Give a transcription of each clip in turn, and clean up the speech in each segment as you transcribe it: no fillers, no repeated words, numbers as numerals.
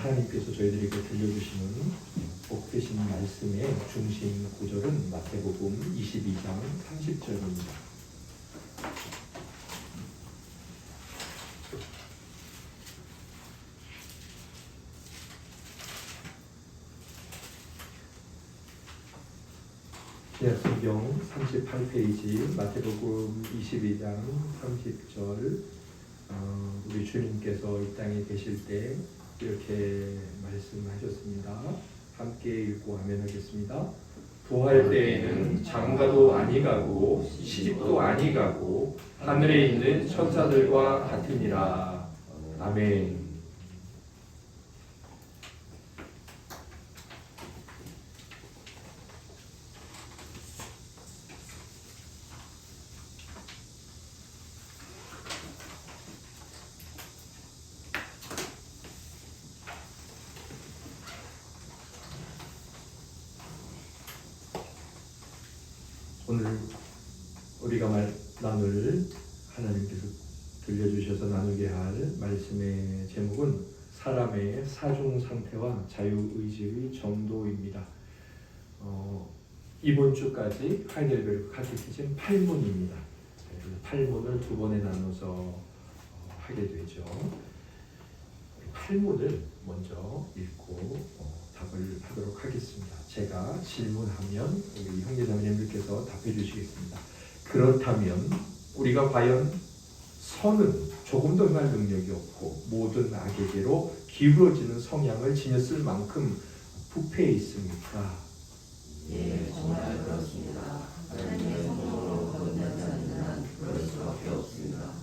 하나님께서 저희들에게 들려주시는 복되신 말씀의 중심 구절은 마태복음 22장 30절입니다. 신약성경 38페이지 마태복음 22장 30절 우리 주님께서 이 땅에 계실 때 이렇게 말씀하셨습니다. 함께 읽고 아멘하겠습니다. 부활 때에는 장가도 아니가고 시집도 아니가고 하늘에 있는 천사들과 같으니라. 아멘. 오늘 우리가 나눌 하나님께서 들려주셔서 나누게 할 말씀의 제목은 사람의 사중 상태와 자유의지의 정도입니다. 이번 주까지 하이델베르크 카테키즘 8문입니다. 8문을 두 번에 나눠서 하게 되죠. 8문을 먼저 읽고 답을 하도록 하겠습니다. 제가 질문하면 우리 형제자매님들께서 답해 주시겠습니다. 그렇다면 우리가 과연 선은 조금도 행할 능력이 없고 모든 악에게로 기울어지는 성향을 지녔을 만큼 부패해 있습니까? 예, 정말 그렇습니다. 하나님의 성령으로 거듭나지 않는 한 그럴 수밖에 없습니다.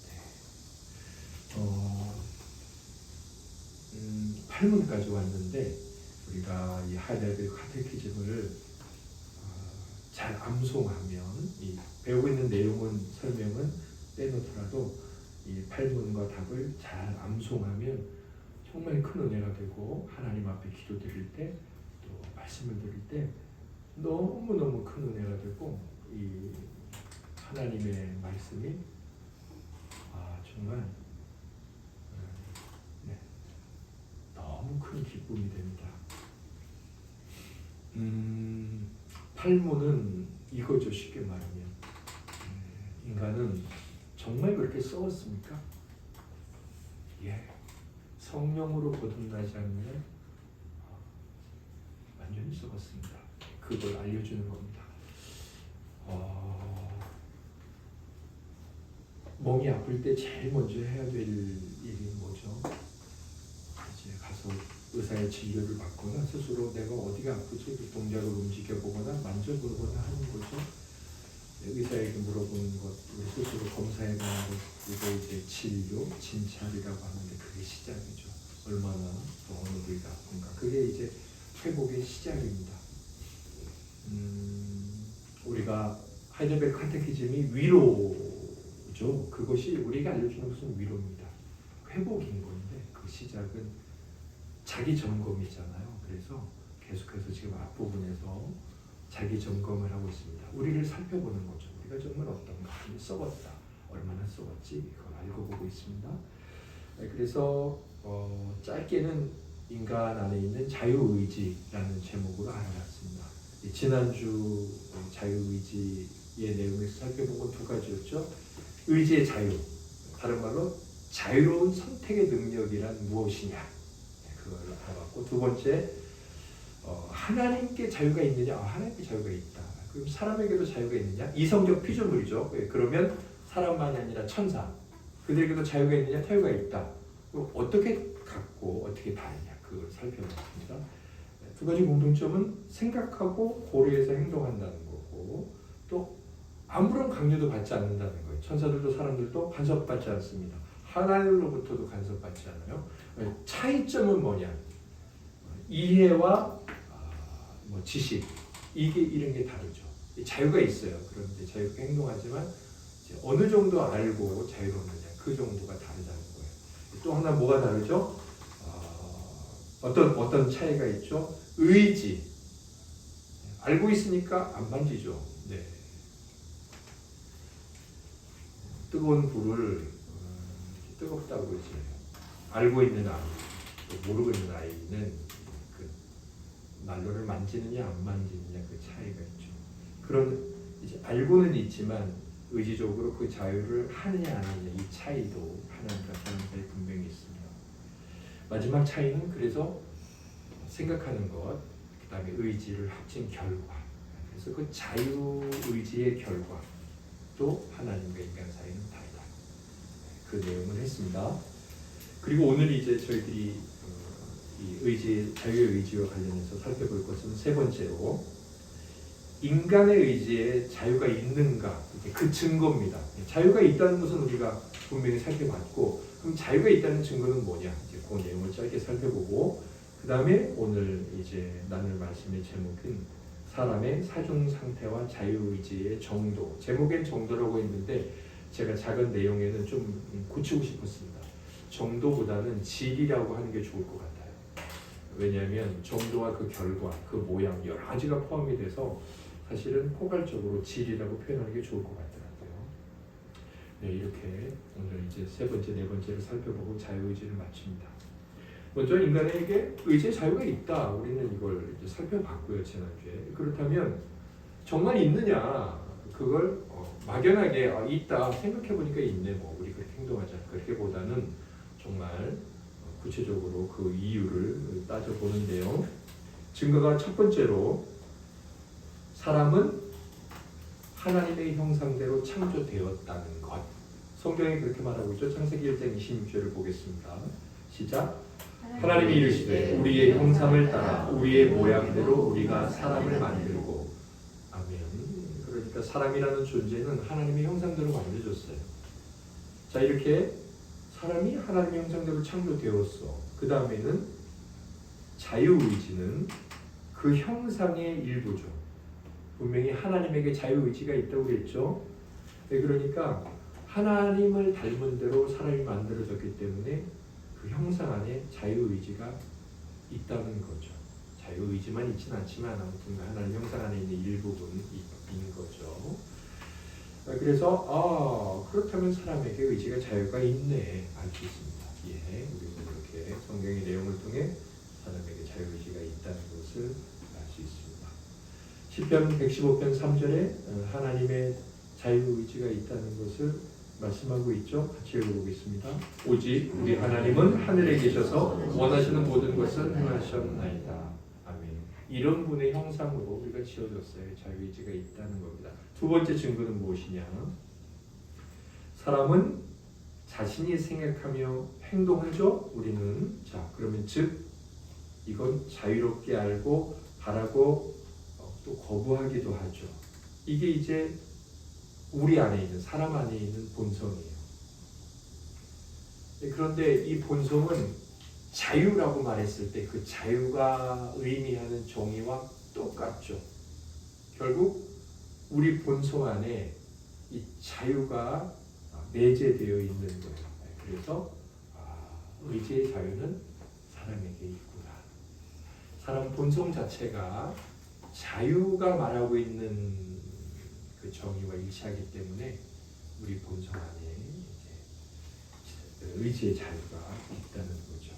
네. 8문까지 왔는데 우리가 이 하이델베르크 카테키즘을 잘 암송하면 이 배우고 있는 내용은 설명은 빼놓더라도 이 8문과 답을 잘 암송하면 정말 큰 은혜가 되고 하나님 앞에 기도드릴 때 또 말씀을 드릴 때 너무너무 큰 은혜가 되고 이 하나님의 말씀이 정말 너무 큰 기쁨이 됩니다. 8문은 이거죠. 쉽게 말하면 인간은 정말 그렇게 썩었습니까? 예, 성령으로 거듭나지 않으면 완전히 썩었습니다. 그걸 알려주는 겁니다. 몸이 아플 때 제일 먼저 해야 될 일이 뭐죠? 가서 의사의 진료를 받거나 스스로 내가 어디가 아프지 그 동작을 움직여보거나 만져보거나 하는 거죠. 의사에게 물어보는 것, 우리 스스로 검사해보는 것, 이거 이제 진료, 진찰이라고 하는데 그게 시작이죠. 얼마나 더 어느 부위가 아픈가. 그게 이제 회복의 시작입니다. 우리가 하이델베르크 카테키즘이 위로죠. 그것이 우리가 알려주는 것은 위로입니다. 회복인 건데 그 시작은 자기 점검이잖아요. 그래서 계속해서 지금 앞부분에서 자기 점검을 하고 있습니다. 우리를 살펴보는 거죠. 우리가 정말 어떤가. 썩었다. 얼마나 썩었지? 그걸 알고 보고 있습니다. 그래서 짧게는 인간 안에 있는 자유의지라는 제목으로 알아봤습니다. 지난주 자유의지의 내용에서 살펴본 건 두 가지였죠. 의지의 자유, 다른 말로 자유로운 선택의 능력이란 무엇이냐, 그걸 알아봤고, 두 번째 하나님께 자유가 있느냐, 하나님께 자유가 있다. 그럼 사람에게도 자유가 있느냐, 이성적 피조물이죠. 그러면 사람만이 아니라 천사, 그들에게도 자유가 있느냐, 자유가 있다. 어떻게 갖고 어떻게 다르냐, 그걸 살펴봤습니다. 두 가지 공통점은 생각하고 고려해서 행동한다는 거고, 또 아무런 강요도 받지 않는다는 거예요. 천사들도 사람들도 간섭받지 않습니다. 하나님으로부터도 간섭받지 않아요. 차이점은 뭐냐? 이해와 지식, 이런 게 다르죠. 자유가 있어요. 그런데 자유롭게 행동하지만 어느 정도 알고 자유롭느냐, 그 정도가 다르다는 거예요. 또 하나 뭐가 다르죠? 어떤 차이가 있죠? 의지. 알고 있으니까 안 만지죠. 네. 뜨거운 불을 뜨겁다고 그러지. 알고 있는 알. 모르고 있는 아이는 그 난로를 만지느냐 안 만지느냐 그 차이가 있죠. 그런 이제 알고는 있지만 의지적으로 그 자유를 하느냐 안 하느냐 이 차이도 하나님과 사람 사이에 분명히 있습니다. 마지막 차이는 그래서 생각하는 것, 그 다음에 의지를 합친 결과. 그래서 그 자유의지의 결과도 하나님과 인간 사이는 다르다. 그 내용을 했습니다. 그리고 오늘 이제 저희들이 이 의지, 자유의 의지와 관련해서 살펴볼 것은 세 번째로 인간의 의지에 자유가 있는가, 그 증거입니다. 자유가 있다는 것은 우리가 분명히 살펴봤고, 그럼 자유가 있다는 증거는 뭐냐? 이제 그 내용을 짧게 살펴보고, 그 다음에 오늘 이제 나눌 말씀의 제목은 사람의 사중 상태와 자유의지의 정도. 제목엔 정도라고 했는데 제가 작은 내용에는 좀 고치고 싶었습니다. 정도보다는 질이라고 하는 게 좋을 것 같아요. 왜냐하면 정도와 그 결과, 그 모양 여러 가지가 포함이 돼서 사실은 포괄적으로 질이라고 표현하는 게 좋을 것 같더라고요. 네, 이렇게 오늘 이제 세 번째, 네 번째를 살펴보고 자유의지를 마칩니다. 먼저 인간에게 의지의 자유가 있다. 우리는 이걸 이제 살펴봤고요, 지난주에. 그렇다면 정말 있느냐? 그걸 막연하게 있다 생각해보니까 있네. 뭐 우리 그렇게 행동하자. 그렇게보다는 정말 구체적으로 그 이유를 따져보는데요. 증거가 첫 번째로 사람은 하나님의 형상대로 창조되었다는 것. 성경이 그렇게 말하고 있죠. 창세기 1장 26절을 보겠습니다. 시작. 하나님이 이르시되 우리의 형상을 따라 우리의 모양대로 우리가 사람을 만들고. 아멘. 그러니까 사람이라는 존재는 하나님의 형상대로 만들어졌어요. 자, 이렇게 사람이 하나님의 형상대로 창조되었어. 그 다음에는 자유의지는 그 형상의 일부죠. 분명히 하나님에게 자유의지가 있다고 그랬죠. 네, 그러니까 하나님을 닮은 대로 사람이 만들어졌기 때문에 그 형상 안에 자유의지가 있다는 거죠. 자유의지만 있지는 않지만 아무튼 하나님 형상 안에 있는 일부분인 거죠. 그래서 그렇다면 사람에게 의지가 자유가 있네 알 수 있습니다. 예, 우리는 그렇게 성경의 내용을 통해 사람에게 자유의지가 있다는 것을 알 수 있습니다. 시편 115편 3절에 하나님의 자유의지가 있다는 것을 말씀하고 있죠. 같이 읽어보겠습니다. 오직 우리 하나님은 하늘에 계셔서 원하시는 모든 것을 행하셨나이다. 아멘. 이런 분의 형상으로 우리가 지어졌어요. 자유의지가 있다는 겁니다. 두 번째 증거는 무엇이냐? 사람은 자신이 생각하며 행동하죠. 우리는 자 그러면 즉 이건 자유롭게 알고 바라고 또 거부하기도 하죠. 이게 이제 우리 안에 있는 사람 안에 있는 본성이에요. 그런데 이 본성은 자유라고 말했을 때 그 자유가 의미하는 정의와 똑같죠. 결국 우리 본성 안에 이 자유가 내재되어 있는 거예요. 그래서 의지의 자유는 사람에게 있구나. 사람 본성 자체가 자유가 말하고 있는 그 정의와 일치하기 때문에 우리 본성 안에 이제 의지의 자유가 있다는 거죠.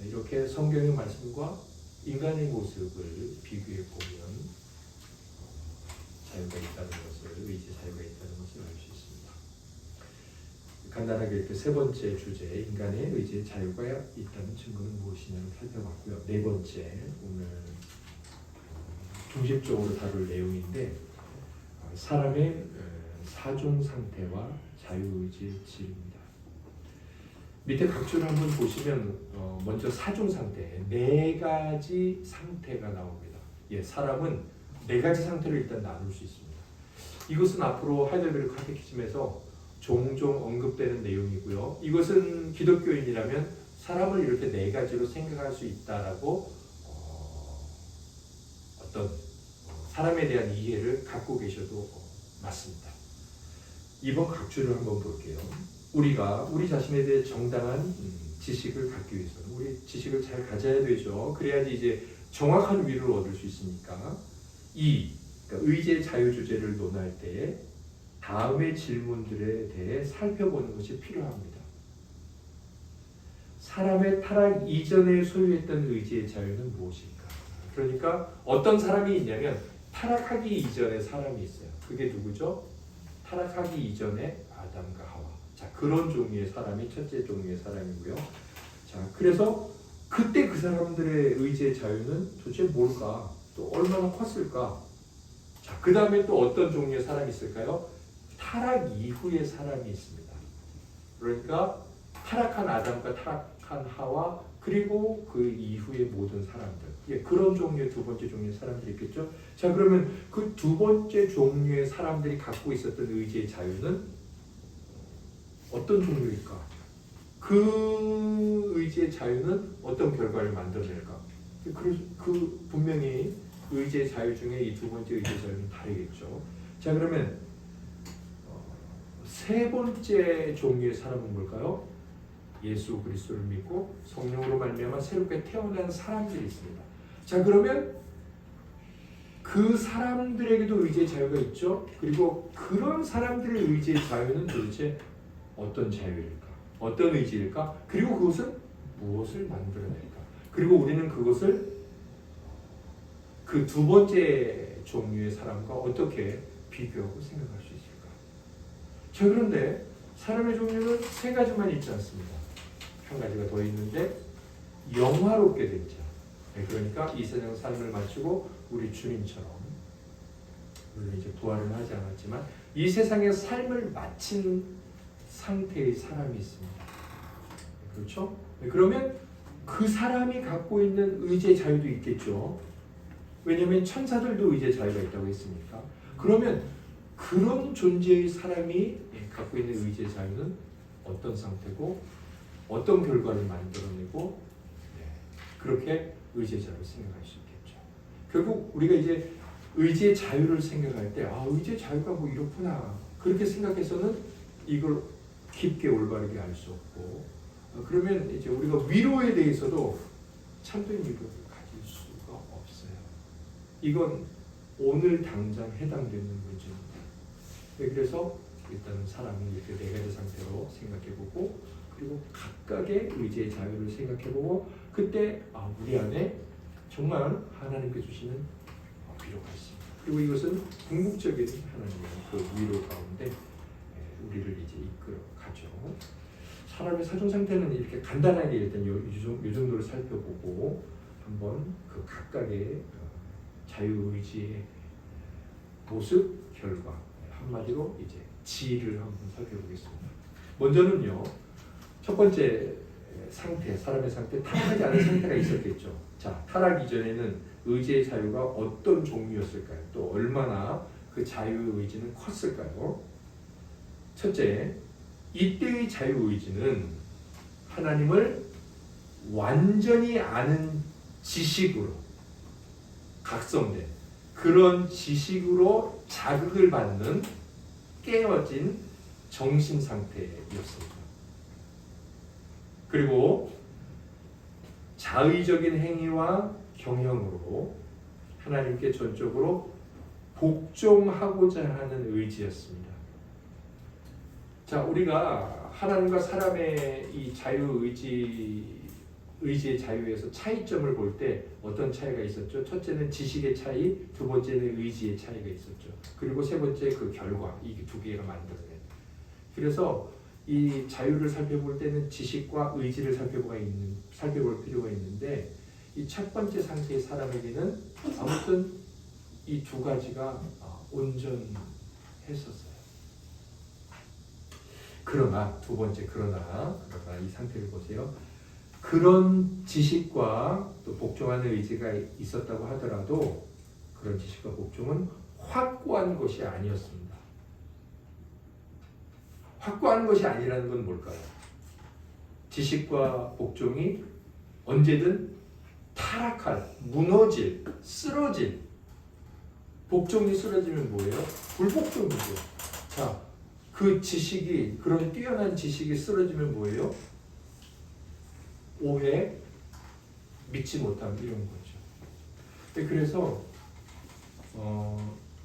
이렇게 성경의 말씀과 인간의 모습을 비교해 보면 자유가 있다는 것을, 의지 자유가 있다는 것을 알 수 있습니다. 간단하게 이렇게 세 번째 주제, 인간의 의지의 자유가 있다는 증거는 무엇이냐를 살펴봤고요. 네 번째, 오늘 중심적으로 다룰 내용인데 사람의 사중 상태와 자유의지의 질입니다. 밑에 각주를 한번 보시면 먼저 사중 상태, 네 가지 상태가 나옵니다. 예, 사람은 네 가지 상태로 일단 나눌 수 있습니다. 이것은 앞으로 하이델베르크 카테키즘에서 종종 언급되는 내용이고요. 이것은 기독교인이라면 사람을 이렇게 네 가지로 생각할 수 있다라고 어떤 사람에 대한 이해를 갖고 계셔도 맞습니다. 이번 각주를 한번 볼게요. 우리가 우리 자신에 대해 정당한 지식을 갖기 위해서는 우리 지식을 잘 가져야 되죠. 그래야지 이제 정확한 위로를 얻을 수 있으니까. 그러니까 의지의 자유 주제를 논할 때 다음의 질문들에 대해 살펴보는 것이 필요합니다. 사람의 타락 이전에 소유했던 의지의 자유는 무엇일까? 그러니까 어떤 사람이 있냐면 타락하기 이전에 사람이 있어요. 그게 누구죠? 타락하기 이전에 아담과 하와. 자, 그런 종류의 사람이 첫째 종류의 사람이고요. 자, 그래서 그때 그 사람들의 의지의 자유는 도대체 뭘까? 또 얼마나 컸을까? 자, 그 다음에 또 어떤 종류의 사람이 있을까요? 타락 이후의 사람이 있습니다. 그러니까 타락한 아담과 타락한 하와 그리고 그 이후의 모든 사람들. 예, 그런 종류의 두 번째 종류의 사람들이 있겠죠. 자, 그러면 그 두 번째 종류의 사람들이 갖고 있었던 의지의 자유는 어떤 종류일까? 그 의지의 자유는 어떤 결과를 만들어낼까? 그 분명히 의지의 자유 중에 이 두 번째 의지의 자유는 다르겠죠. 자, 그러면 세 번째 종류의 사람은 뭘까요? 예수 그리스도를 믿고 성령으로 말미암아 새롭게 태어난 사람들이 있습니다. 자, 그러면 그 사람들에게도 의지의 자유가 있죠. 그리고 그런 사람들의 의지의 자유는 도대체 어떤 자유일까? 어떤 의지일까? 그리고 그것은 무엇을 만들어낼까? 그리고 우리는 그것을 그 두 번째 종류의 사람과 어떻게 비교하고 생각할 수 있을까? 자, 그런데 사람의 종류는 세 가지만 있지 않습니다. 한 가지가 더 있는데 영화롭게 된 자. 그러니까 이 세상 삶을 마치고 우리 주님처럼 물론 이제 부활은 하지 않았지만 이 세상의 삶을 마친 상태의 사람이 있습니다. 그렇죠? 그러면 그 사람이 갖고 있는 의지의 자유도 있겠죠. 왜냐하면 천사들도 의지의 자유가 있다고 했으니까. 그러면 그런 존재의 사람이 갖고 있는 의지의 자유는 어떤 상태고 어떤 결과를 만들어내고 그렇게 의지의 자유를 생각할 수 있겠죠. 결국 우리가 이제 의지의 자유를 생각할 때 의지의 자유가 뭐 이렇구나 그렇게 생각해서는 이걸 깊게 올바르게 알 수 없고 그러면 이제 우리가 위로에 대해서도 참된 위로를 가질 수가 없어요. 이건 오늘 당장 해당되는 문제입니다. 그래서 일단 사람은 이렇게 네 가지 상태로 생각해보고 그리고 각각의 의지의 자유를 생각해보고 그때 우리 안에 정말 하나님께 주시는 위로가 있습니다. 그리고 이것은 궁극적인 하나님의 그 위로 가운데 우리를 이제 이끌어 가죠. 사람의 사정 상태는 이렇게 간단하게 일단 요 정도를 살펴보고 한번 그 각각의 자유의지의 모습, 결과 한마디로 이제 지를 한번 살펴보겠습니다. 먼저는요, 첫 번째 상태, 사람의 상태, 타락하지 않은 상태가 있었겠죠. 자, 타락 이전에는 의지의 자유가 어떤 종류였을까요? 또 얼마나 그 자유의지는 컸을까요? 첫째, 이때의 자유의지는 하나님을 완전히 아는 지식으로 각성된 그런 지식으로 자극을 받는 깨어진 정신 상태였습니다. 그리고 자의적인 행위와 경영으로 하나님께 전적으로 복종하고자 하는 의지였습니다. 자, 우리가 하나님과 사람의 이 의지의 자유에서 차이점을 볼 때 어떤 차이가 있었죠? 첫째는 지식의 차이, 두 번째는 의지의 차이가 있었죠. 그리고 세 번째 그 결과, 이 두 개가 만들어낸. 그래서 이 자유를 살펴볼 때는 지식과 의지를 살펴볼 필요가 있는데 이 첫 번째 상태의 사람에게는 아무튼 이 두 가지가 온전했었어요. 그러나 두 번째 그러나 이 상태를 보세요. 그런 지식과 또 복종하는 의지가 있었다고 하더라도 그런 지식과 복종은 확고한 것이 아니었습니다. 확고한 것이 아니라는 건 뭘까요? 지식과 복종이 언제든 타락할, 무너질, 쓰러질. 복종이 쓰러지면 뭐예요? 불복종이죠. 자, 그 지식이, 그런 뛰어난 지식이 쓰러지면 뭐예요? 오해, 믿지 못함 이런 거죠. 그래서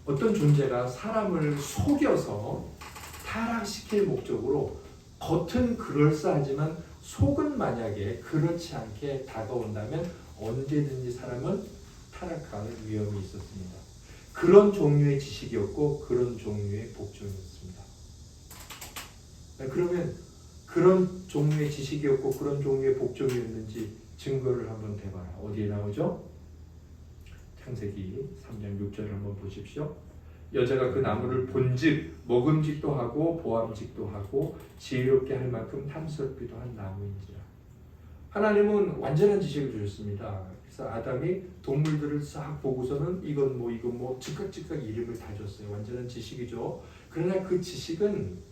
어떤 존재가 사람을 속여서 타락시킬 목적으로 겉은 그럴싸하지만 속은 만약에 그렇지 않게 다가온다면 언제든지 사람은 타락할 위험이 있었습니다. 그런 종류의 지식이었고 그런 종류의 복종이었습니다. 그러면 그런 종류의 지식이었고 그런 종류의 복종이었는지 증거를 한번 대봐라. 어디에 나오죠? 창세기 3장 6절을 한번 보십시오. 여자가 그 나무를 본즉 먹음직도 하고 보암직도 하고 지혜롭게 할 만큼 탐스럽기도 한 나무인지라. 하나님은 완전한 지식을 주셨습니다. 그래서 아담이 동물들을 싹 보고서는 이건 뭐 즉각 이름을 다 줬어요. 완전한 지식이죠. 그러나 그 지식은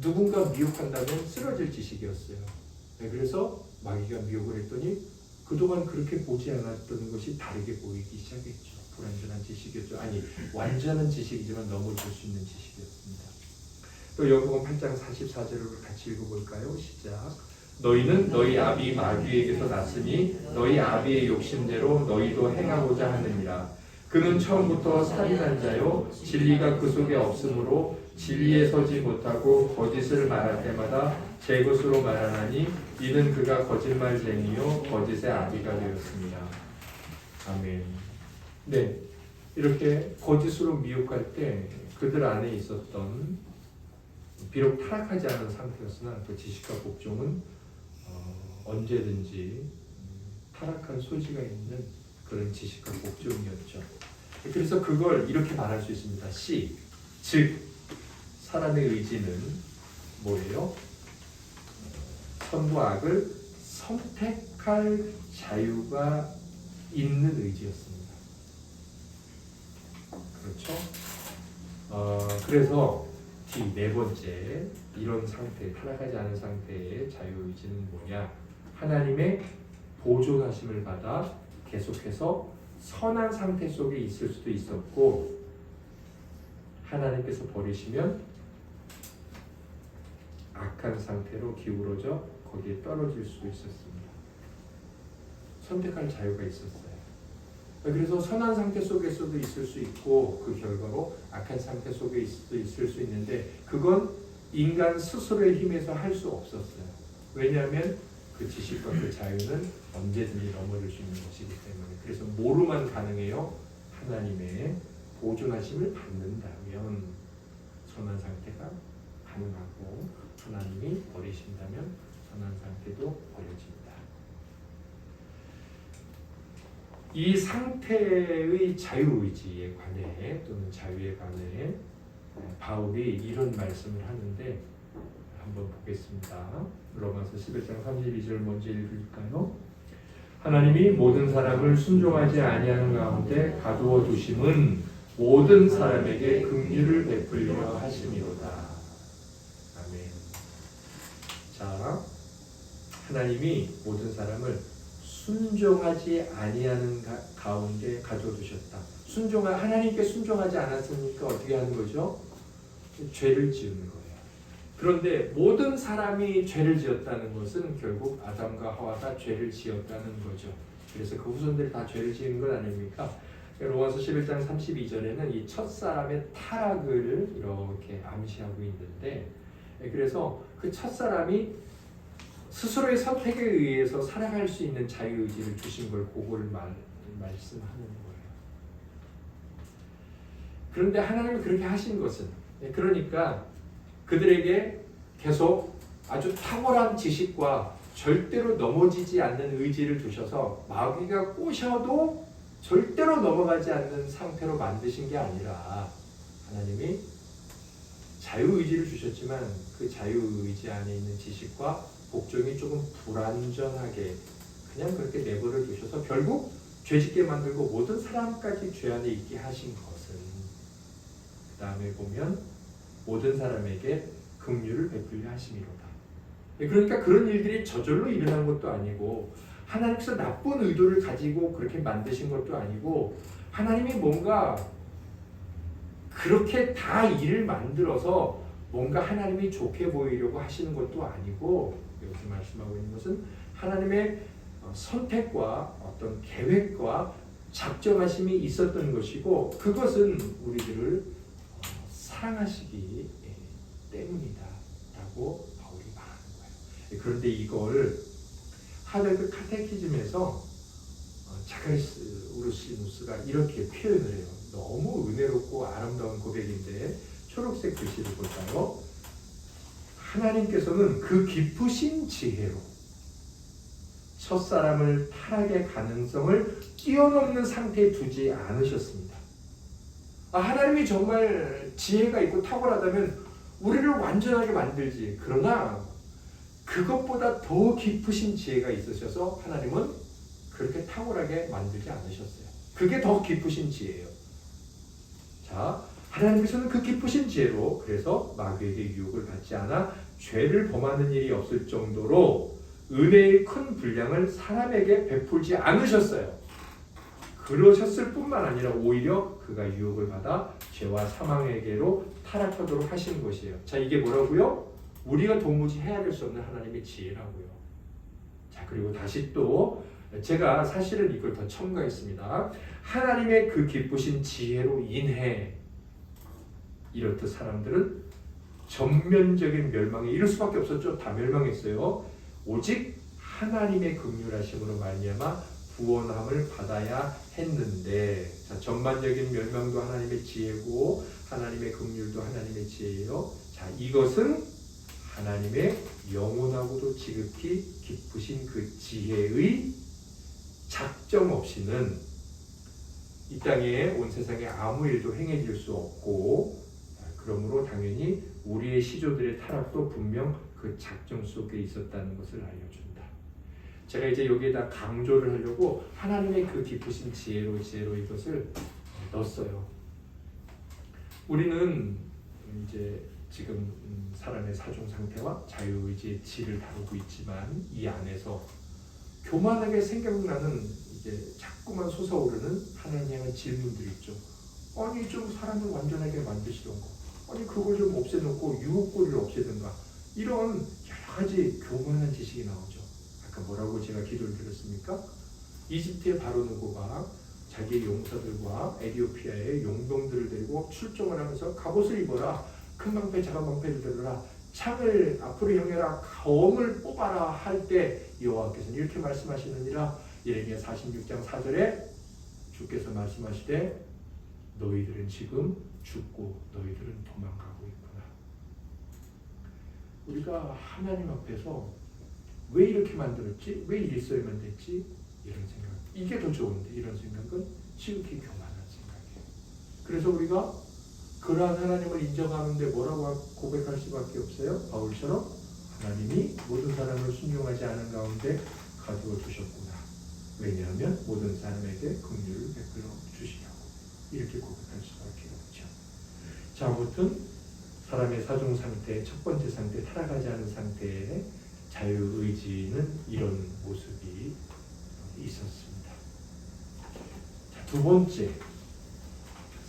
누군가 미혹한다면 쓰러질 지식이었어요. 그래서 마귀가 미혹을 했더니 그동안 그렇게 보지 않았던 것이 다르게 보이기 시작했죠. 불완전한 지식이었죠. 아니, 완전한 지식이지만 넘어질 수 있는 지식이었습니다. 또 요한복음 8장 44절을 같이 읽어볼까요? 시작. 너희는 너희 아비 마귀에게서 났으니 너희 아비의 욕심대로 너희도 행하고자 하느니라. 그는 처음부터 살인한 자요 진리가 그 속에 없으므로 진리에 서지 못하고 거짓을 말할 때마다 제 것으로 말하나니 이는 그가 거짓말쟁이요 거짓의 아비가 되었습니다. 아멘. 네, 이렇게 거짓으로 미혹할 때 그들 안에 있었던 비록 타락하지 않은 상태였으나 그 지식과 복종은 언제든지 타락한 소지가 있는 그런 지식과 복종이었죠. 그래서 그걸 이렇게 말할 수 있습니다. 즉 사람의 의지는 뭐예요? 선과 악을 선택할 자유가 있는 의지였습니다. 그렇죠? 그래서 네 번째 이런 상태, 타락하지 않은 상태의 자유의지는 뭐냐? 하나님의 보존하심을 받아 계속해서 선한 상태 속에 있을 수도 있었고 하나님께서 버리시면 악한 상태로 기울어져 거기에 떨어질 수도 있었습니다. 선택할 자유가 있었어요. 그래서 선한 상태 속에서도 있을 수 있고 그 결과로 악한 상태 속에 있을 수 있는데 그건 인간 스스로의 힘에서 할 수 없었어요. 왜냐하면 그 지식과 그 자유는 언제든지 넘어질 수 있는 것이기 때문에. 그래서 뭐로만 가능해요? 하나님의 보존하심을 받는다면 선한 상태가 가능하고 하나님이 버리신다면 선한 상태도 버려집니다. 이 상태의 자유의지에 관해 또는 자유에 관해 바울이 이런 말씀을 하는데 한번 보겠습니다. 로마서 11장 32절 먼저 읽을까요? 하나님이 모든 사람을 순종하지 아니하는 가운데 가두어 두심은 모든 사람에게 긍휼을 베풀려 하심이로다. 아멘. 자, 하나님이 모든 사람을 순종하지 아니하는 가운데 가둬두셨다. 하나님께 순종하지 않았으니까 어떻게 하는 거죠? 죄를 지은 거예요. 그런데 모든 사람이 죄를 지었다는 것은 결국 아담과 하와가 죄를 지었다는 거죠. 그래서 그 후손들이 다 죄를 지은 것 아닙니까? 로마서 11장 32절에는 이 첫사람의 타락을 이렇게 암시하고 있는데 그래서 그 첫사람이 스스로의 선택에 의해서 살아갈 수 있는 자유의지를 주신 걸 그걸 말씀하는 거예요. 그런데 하나님이 그렇게 하신 것은 그러니까 그들에게 계속 아주 탁월한 지식과 절대로 넘어지지 않는 의지를 주셔서 마귀가 꼬셔도 절대로 넘어가지 않는 상태로 만드신 게 아니라 하나님이 자유의지를 주셨지만 그 자유의지 안에 있는 지식과 복종이 조금 불완전하게 그냥 그렇게 내버려 두셔서 결국 죄짓게 만들고 모든 사람까지 죄 안에 있게 하신 것은 그 다음에 보면 모든 사람에게 긍휼을 베풀려 하심이로다. 그러니까 그런 일들이 저절로 일어난 것도 아니고 하나님께서 나쁜 의도를 가지고 그렇게 만드신 것도 아니고 하나님이 뭔가 그렇게 다 일을 만들어서 뭔가 하나님이 좋게 보이려고 하시는 것도 아니고 여기서 말씀하고 있는 것은 하나님의 선택과 어떤 계획과 작정하심이 있었던 것이고 그것은 우리들을 사랑하시기 때문이다 라고 바울이 말하는 거예요. 그런데 이걸 하델베르 카테키즘에서 자카리스 우르시누스가 이렇게 표현을 해요. 너무 은혜롭고 아름다운 고백인데 초록색 글씨를 볼까요? 하나님께서는 그 깊으신 지혜로 첫사람을 타락의 가능성을 뛰어넘는 상태에 두지 않으셨습니다. 하나님이 정말 지혜가 있고 탁월하다면 우리를 완전하게 만들지. 그러나 그것보다 더 깊으신 지혜가 있으셔서 하나님은 그렇게 탁월하게 만들지 않으셨어요. 그게 더 깊으신 지혜예요. 자, 하나님께서는 그 깊으신 지혜로 그래서 마귀에게 유혹을 받지 않아 죄를 범하는 일이 없을 정도로 은혜의 큰 분량을 사람에게 베풀지 않으셨어요. 그러셨을 뿐만 아니라 오히려 그가 유혹을 받아 죄와 사망에게로 타락하도록 하시는 것이에요. 자, 이게 뭐라고요? 우리가 도무지 헤아릴 수 없는 하나님의 지혜라고요. 자, 그리고 다시 또 제가 사실은 이걸 더 첨가했습니다. 하나님의 그 기쁘신 지혜로 인해 이렇듯 사람들은 전면적인 멸망에 이를 수밖에 없었죠. 다 멸망했어요. 오직 하나님의 긍휼하심으로 말미암아 구원함을 받아야 했는데, 자, 전반적인 멸망도 하나님의 지혜고 하나님의 긍휼도 하나님의 지혜예요. 자, 이것은 하나님의 영원하고도 지극히 깊으신 그 지혜의 작정 없이는 이 땅에 온 세상에 아무 일도 행해질 수 없고, 그러므로 당연히 우리의 시조들의 타락도 분명 그 작정 속에 있었다는 것을 알려준다. 제가 이제 여기에다 강조를 하려고 하나님의 그 깊으신 지혜로 이것을 넣었어요. 우리는 이제 지금 사람의 사종 상태와 자유의지의 질을 다루고 있지만 이 안에서 교만하게 생각나는 이제 자꾸만 솟아오르는 하나님에 향한 질문들이 있죠. 아니 좀 사람을 완전하게 만드시던가, 아니 그걸 좀 없애놓고 유혹거리를 없애든가, 이런 여러 가지 교만한 지식이 나오죠. 아까 뭐라고 제가 기도를 드렸습니까? 이집트의 바로 누고가 자기의 용사들과 에티오피아의 용병들을 데리고 출정을 하면서 갑옷을 입어라, 큰 방패 작은 방패를 들어라, 창을 앞으로 향해라, 검을 뽑아라 할 때 여호와께서는 이렇게 말씀하시느니라. 예레미야 46장 4절에 주께서 말씀하시되 너희들은 지금 죽고 너희들은 도망가고 있구나. 우리가 하나님 앞에서 왜 이렇게 만들었지? 왜 이랬어야만 됐지? 이런 생각. 이게 더 좋은데 이런 생각은 지극히 교만한 생각이에요. 그래서 우리가 그러한 하나님을 인정하는데 뭐라고 고백할 수밖에 없어요? 바울처럼 하나님이 모든 사람을 순종하지 않은 가운데 가두어 두셨구나. 왜냐하면 모든 사람에게 긍휼을 베풀어 주시려고. 이렇게 고백할 수밖에 없죠. 자, 아무튼 사람의 사종 상태, 첫 번째 상태, 타락하지 않은 상태의 자유의지는 이런 모습이 있었습니다. 자, 두 번째,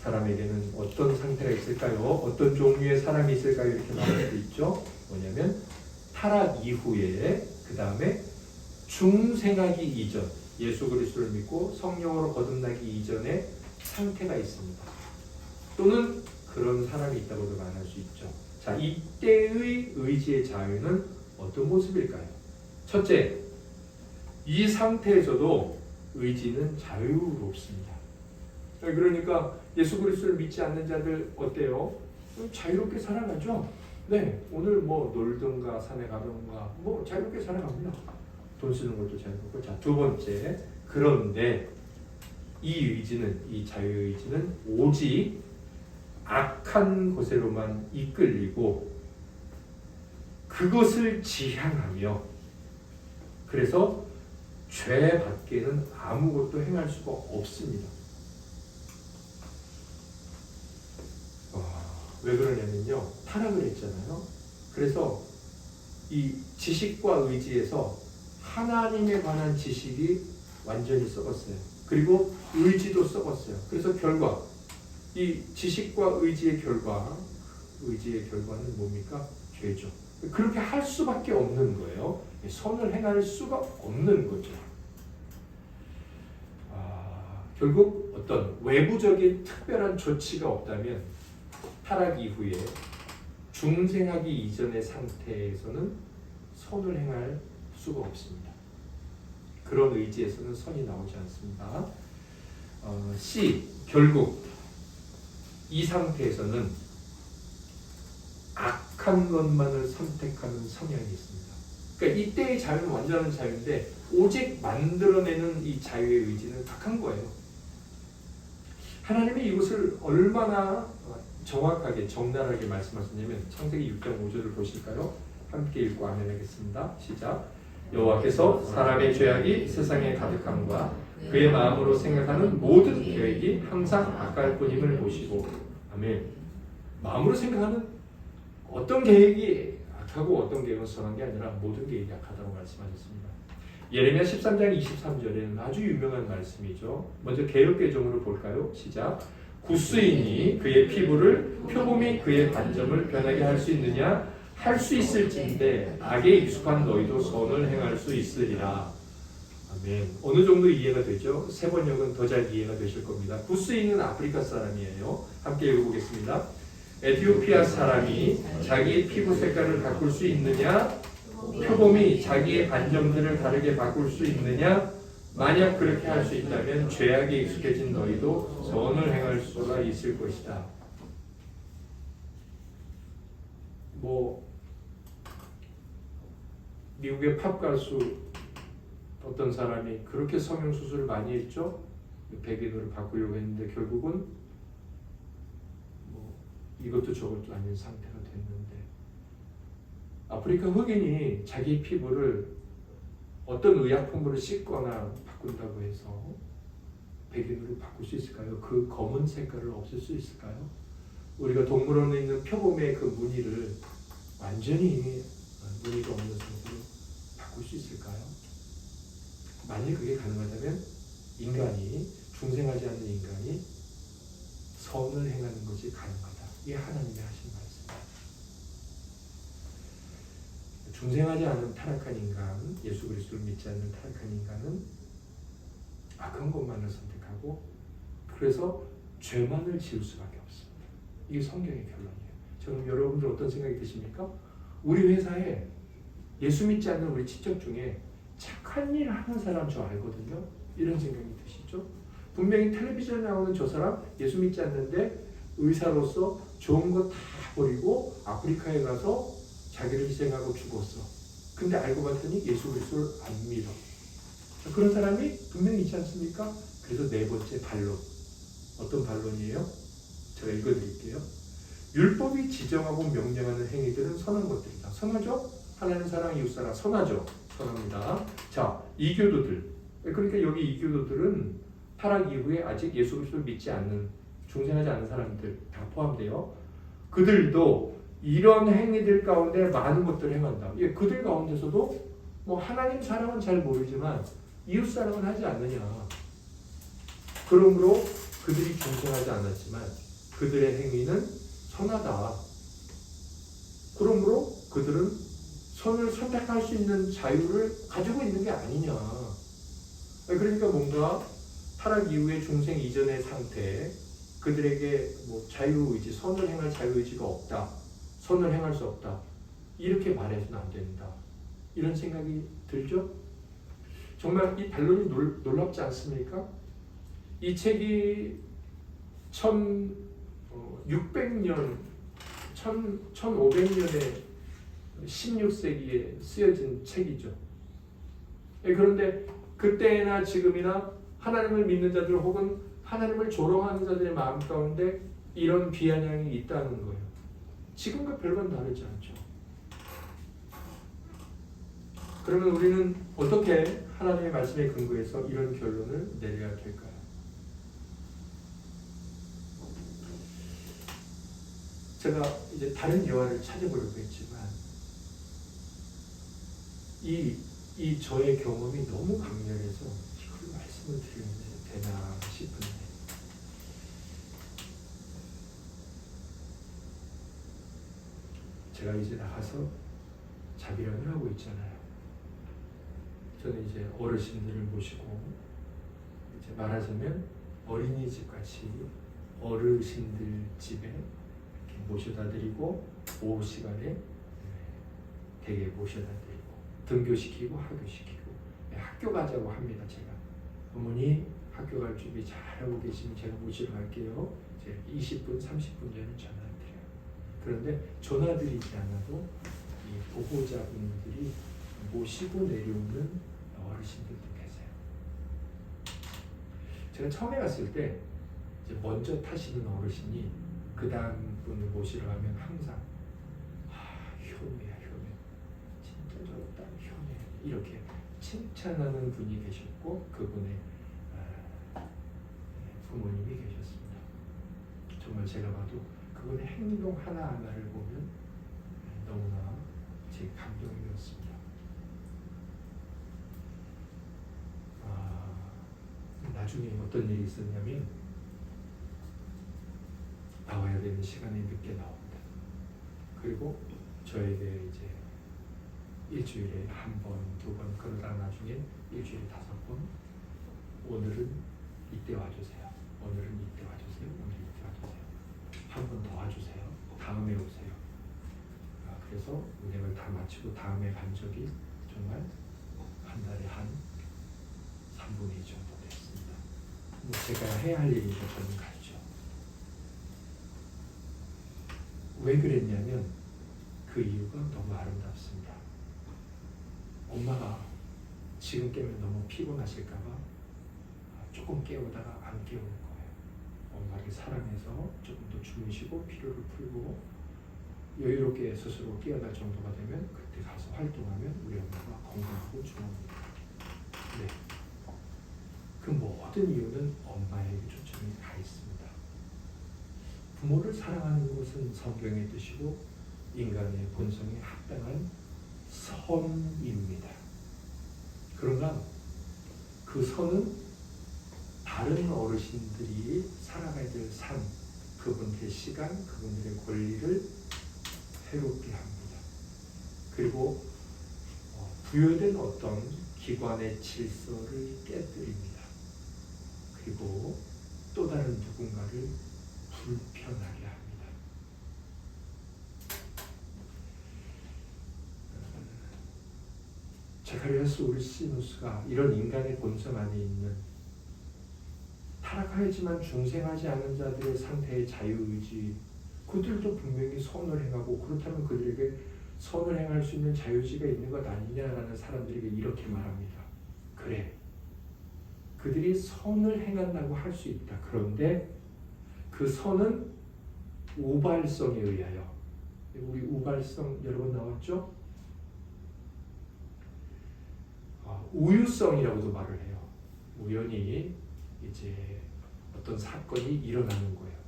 사람에게는 어떤 상태가 있을까요? 어떤 종류의 사람이 있을까요? 이렇게 말할 수 있죠. 뭐냐면 타락 이후에 그 다음에 중생하기 이전, 예수 그리스도를 믿고 성령으로 거듭나기 이전의 상태가 있습니다. 또는 그런 사람이 있다고도 말할 수 있죠. 자, 이때의 의지의 자유는 어떤 모습일까요? 첫째, 이 상태에서도 의지는 자유롭습니다. 그러니까 예수 그리스도를 믿지 않는 자들 어때요? 자유롭게 살아가죠. 네, 오늘 뭐 놀든가 산에 가든가 뭐 자유롭게 살아갑니다. 돈 쓰는 것도 자유롭고. 자, 두 번째, 그런데 이 의지는, 이 자유의지는 오직 악한 곳으로만 이끌리고 그것을 지향하며 그래서 죄 밖에는 아무것도 행할 수가 없습니다. 왜 그러냐면요, 타락을 했잖아요. 그래서 이 지식과 의지에서 하나님에 관한 지식이 완전히 썩었어요. 그리고 의지도 썩었어요. 그래서 결과, 이 지식과 의지의 결과는 뭡니까? 죄죠. 그렇게 할 수밖에 없는 거예요. 선을 행할 수가 없는 거죠. 결국 어떤 외부적인 특별한 조치가 없다면 타락 이후에 중생하기 이전의 상태에서는 선을 행할 수가 없습니다. 그런 의지에서는 선이 나오지 않습니다. C. 결국 이 상태에서는 악한 것만을 선택하는 성향이 있습니다. 그러니까 이때의 자유는 완전한 자유인데 오직 만들어내는 이 자유의 의지는 악한 거예요. 하나님이 이것을 얼마나 정확하게 적나라하게 말씀하셨냐면 창세기 6장 5절을 보실까요? 함께 읽고 아멘하겠습니다. 시작. 여호와께서 사람의 죄악이 세상에 가득함과 그의 마음으로 생각하는 모든 계획이 항상 악할 뿐임을 보시고 아멘. 마음으로 생각하는 어떤 계획이 악하고 어떤 계획은 선한 게 아니라 모든 계획이 악하다고 말씀하셨습니다. 예레미야 13장 23절에는 아주 유명한 말씀이죠. 먼저 개역개정으로 볼까요? 시작. 구스인이 그의 피부를 표범이 그의 반점을 변하게 할 수 있느냐? 할 수 있을진데 악에 익숙한 너희도 선을 행할 수 있으리라. 아멘. 어느 정도 이해가 되죠? 세 번역은 더 잘 이해가 되실 겁니다. 구스인은 아프리카 사람이에요. 함께 읽어보겠습니다. 에티오피아 사람이 자기의 피부 색깔을 바꿀 수 있느냐? 표범이 자기의 반점들을 다르게 바꿀 수 있느냐? 만약 그렇게 할 수 있다면 죄악에 익숙해진 너희도 선을 행할 수가 있을 것이다. 미국의 팝 가수 어떤 사람이 그렇게 성형수술을 많이 했죠? 백인으로 바꾸려고 했는데 결국은 이것도 저것도 아닌 상태가 됐는데 아프리카 흑인이 자기 피부를 어떤 의약품으로 씻거나 바꾼다고 해서 백인으로 바꿀 수 있을까요? 그 검은 색깔을 없앨 수 있을까요? 우리가 동물원에 있는 표범의 그 무늬를 완전히 무늬가 없는 상태로 바꿀 수 있을까요? 만일 그게 가능하다면 인간이 중생하지 않는 인간이 선을 행하는 것이 가능하다. 이게 하나님이 하신 말씀입니다. 중생하지 않은 타락한 인간, 예수 그리스도를 믿지 않는 타락한 인간은 악한 것만을 선택하고 그래서 죄만을 지을 수밖에 없습니다. 이게 성경의 결론이에요. 저는 여러분들 어떤 생각이 드십니까? 우리 회사에 예수 믿지 않는 우리 친척 중에 착한 일 하는 사람 저 알거든요. 이런 생각이 드시죠? 분명히 텔레비전에 나오는 저 사람 예수 믿지 않는데 의사로서 좋은 거 다 버리고 아프리카에 가서 자기를 희생하고 죽었어. 근데 알고 봤더니 예수 그리스도를 안 믿어. 그런 사람이 분명히 있지 않습니까? 그래서 네 번째 반론. 어떤 반론이에요? 제가 읽어드릴게요. 율법이 지정하고 명령하는 행위들은 선한 것들이다. 선하죠? 하나님 사랑, 이웃 사랑 선하죠? 선합니다. 자, 이교도들. 그러니까 여기 이교도들은 타락 이후에 아직 예수 그리스도를 믿지 않는 중생하지 않은 사람들 다 포함돼요. 그들도 이런 행위들 가운데 많은 것들을 행한다. 예, 그들 가운데서도 하나님 사랑은 잘 모르지만 이웃 사랑은 하지 않느냐. 그러므로 그들이 중생하지 않았지만 그들의 행위는 선하다. 그러므로 그들은 선을 선택할 수 있는 자유를 가지고 있는 게 아니냐. 그러니까 뭔가 타락 이후의 중생 이전의 상태, 그들에게 자유의지, 선을 행할 자유의지가 없다. 선을 행할 수 없다. 이렇게 말해서는 안 된다. 이런 생각이 들죠? 정말 이 반론이 놀랍지 않습니까? 이 책이 1600년, 1500년에 16세기에 쓰여진 책이죠. 그런데 그때나 지금이나 하나님을 믿는 자들 혹은 하나님을 조롱하는 자들의 마음 가운데 이런 비아냥이 있다는 거예요. 지금과 별반 다르지 않죠. 그러면 우리는 어떻게 하나님의 말씀에 근거해서 이런 결론을 내려야 될까요? 제가 이제 다른 예화를 찾아보려고 했지만 이 저의 경험이 너무 강렬해서 이걸 말씀을 드리면 되나 싶은데 제가 이제 나가서 자비랑을 하고 있잖아요. 저는 이제 어르신들을 모시고 이제 말하자면 어린이집 같이 어르신들 집에 이렇게 모셔다 드리고 오후 시간에 댁에 모셔다 드리고 등교시키고 하교시키고 학교 가자고 합니다. 제가 어머니 학교 갈 준비 잘하고 계시면 제가 모시러 갈게요. 제가 20분 30분 전에 전화를 드려요. 그런데 전화드리지 않아도 이 보호자분들이 모시고 내려오는 어르신들도 계세요. 제가 처음에 갔을 때 이제 먼저 타시는 어르신이 그 다음 분을 모시러 가면 항상 효녀야 효녀, 진짜 저렇다 효녀, 이렇게 칭찬하는 분이 계셨고 그분의 부모님이 계셨습니다. 정말 제가 봐도 그분의 행동 하나하나를 보면 너무나 제 감동이었습니다. 나중에 어떤 일이 있었냐면 나와야 되는 시간에 늦게 나옵니다. 그리고 저에게 이제 일주일에 한 번, 두 번, 그러다 나중에 일주일에 5번, 오늘은 이때 와주세요. 오늘은 이때 와주세요. 오늘 이때 와주세요. 한 번 더 와주세요. 다음에 오세요. 그래서 운행을 다 마치고 다음에 간 적이 정말 한 달에 한 3분의 2 정도 됐습니다. 제가 해야 할 일이니까 저는 가죠. 왜 그랬냐면 그 이유가 너무 아름답습니다. 엄마가 지금 깨면 너무 피곤하실까봐 조금 깨우다가 안 깨우는 거예요. 엄마를 사랑해서 조금 더 주무시고 피로를 풀고 여유롭게 스스로 깨어날 정도가 되면 그때 가서 활동하면 우리 엄마가 건강하고 좋아합니다. 네. 그 모든 이유는 엄마에게 초점이 가 있습니다. 부모를 사랑하는 것은 성경의 뜻이고 인간의 본성에 합당한 선입니다. 그러나 그 선은 다른 어르신들이 살아가야 될 삶, 그분들의 시간, 그분들의 권리를 해롭게 합니다. 그리고 부여된 어떤 기관의 질서를 깨뜨립니다. 그리고 또 다른 누군가를 불편하게 합니다. 제카리아스 우르시누스가 이런 인간의 본성 안에 있는 타락하였지만 중생하지 않은 자들의 상태의 자유의지, 그들도 분명히 선을 행하고 그렇다면 그들에게 선을 행할 수 있는 자유의지가 있는 것 아니냐라는 사람들에게 이렇게 말합니다. 그래, 그들이 선을 행한다고 할 수 있다. 그런데 그 선은 우발성에 의하여, 우리 우발성 여러 번 나왔죠? 우유성이라고도 말을 해요. 우연히 이제 어떤 사건이 일어나는 거예요.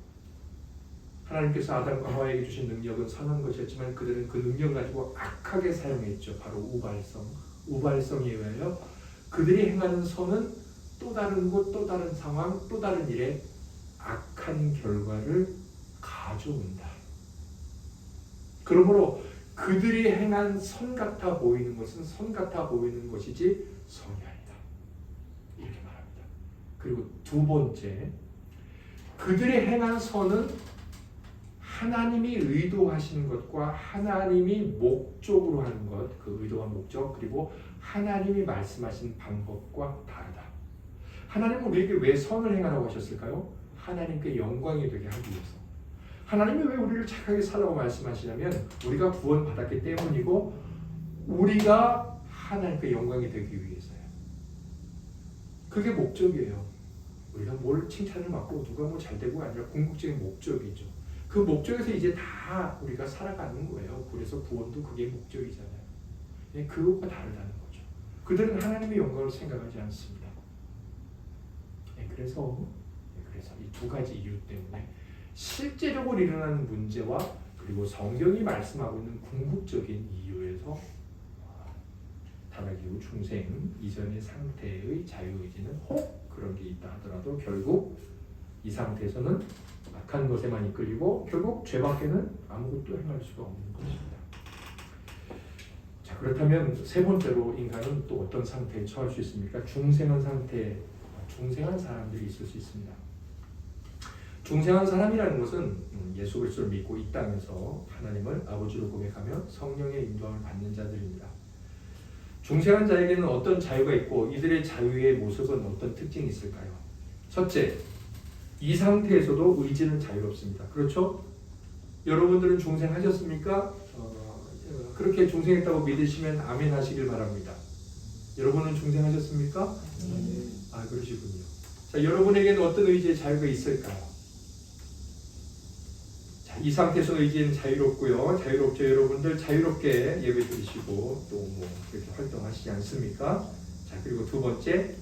하나님께서 아담과 하와에게 주신 능력은 선한 것이었지만 그들은 그 능력을 가지고 악하게 사용했죠. 바로 우발성. 우발성에 의하여 그들이 행하는 선은 또 다른 곳, 또 다른 상황, 또 다른 일에 악한 결과를 가져온다. 그러므로 그들이 행한 선 같아 보이는 것은 선 같아 보이는 것이지 선이 아니다. 이렇게 말합니다. 그리고 두 번째, 그들이 행한 선은 하나님이 의도하시는 것과 하나님이 목적으로 하는 것, 그 의도와 목적, 그리고 하나님이 말씀하신 방법과 다르다. 하나님은 우리에게 왜 선을 행하라고 하셨을까요? 하나님께 영광이 되게 하기 위해서. 하나님이 왜 우리를 착하게 살라고 말씀하시냐면 우리가 구원받았기 때문이고 우리가 하나님께 영광이 되기 위해서요. 그게 목적이에요. 우리가 뭘 칭찬을 받고 누가 뭐 잘되고가 아니라 궁극적인 목적이죠. 그 목적에서 이제 다 우리가 살아가는 거예요. 그래서 구원도 그게 목적이잖아요. 그것과 다르다는 거죠. 그들은 하나님의 영광을 생각하지 않습니다. 그래서 이 두 가지 이유 때문에 실제적으로 일어나는 문제와 그리고 성경이 말씀하고 있는 궁극적인 이유에서 타락 이후 중생 이전의 상태의 자유의지는 혹 그런 게 있다 하더라도 결국 이 상태에서는 악한 것에만 이끌리고 결국 죄밖에는 아무것도 행할 수가 없는 것입니다. 자, 그렇다면 세 번째로 인간은 또 어떤 상태에 처할 수 있습니까? 중생한 상태, 중생한 사람들이 있을 수 있습니다. 중생한 사람이라는 것은 예수 그리스도를 믿고 이 땅에서 하나님을 아버지로 고백하며 성령의 인도함을 받는 자들입니다. 중생한 자에게는 어떤 자유가 있고 이들의 자유의 모습은 어떤 특징이 있을까요? 첫째, 이 상태에서도 의지는 자유롭습니다. 그렇죠? 여러분들은 중생하셨습니까? 그렇게 중생했다고 믿으시면 아멘 하시길 바랍니다. 여러분은 중생하셨습니까? 아, 그러시군요. 자, 여러분에게는 어떤 의지의 자유가 있을까요? 자, 이 상태에서 의지는 자유롭고요. 자유롭죠. 여러분들 자유롭게 예배 드리시고 또 뭐 그렇게 활동하시지 않습니까? 자, 그리고 두 번째,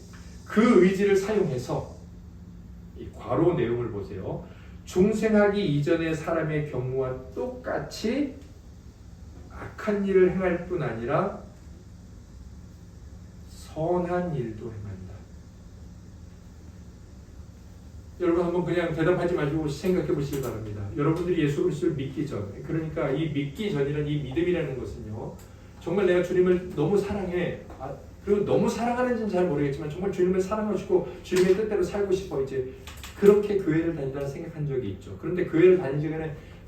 그 의지를 사용해서 이 괄호 내용을 보세요. 중생하기 이전의 사람의 경우와 똑같이 악한 일을 행할 뿐 아니라 선한 일도 행한다. 여러분 한번 그냥 대답하지 마시고 생각해 보시기 바랍니다. 여러분들이 예수 그리스도를 믿기 전, 그러니까 이 믿기 전이라는 이 믿음이라는 것은요, 정말 내가 주님을 너무 사랑해. 그리고 너무 사랑하는지는 잘 모르겠지만 정말 주님을 사랑하시고 주님의 뜻대로 살고 싶어. 이제 그렇게 교회를 다닌다는 생각한 적이 있죠. 그런데 교회를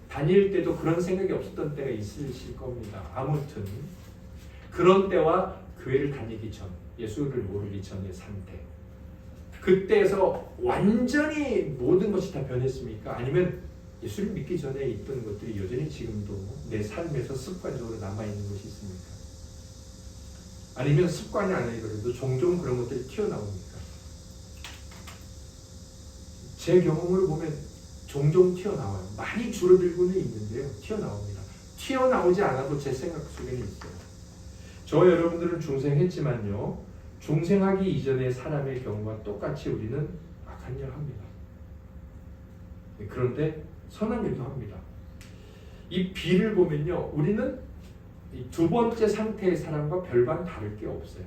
다닐 때도 그런 생각이 없었던 때가 있으실 겁니다. 아무튼 그런 때와 교회를 다니기 전, 예수를 모르기 전의 상태, 그때에서 완전히 모든 것이 다 변했습니까? 아니면 예수를 믿기 전에 있던 것들이 여전히 지금도 내 삶에서 습관적으로 남아있는 것이 있습니까? 아니면 습관이 아니더라도 종종 그런 것들이 튀어나옵니까? 제 경험을 보면 종종 튀어나와요. 많이 줄어들고는 있는데요. 튀어나옵니다. 튀어나오지 않아도 제 생각 속에는 있어요. 저 여러분들은 중생했지만요. 중생하기 이전의 사람의 경우와 똑같이 우리는 악한 일을 합니다. 그런데 선한 일도 합니다. 이 B를 보면요. 우리는 이 두 번째 상태의 사람과 별반 다를 게 없어요.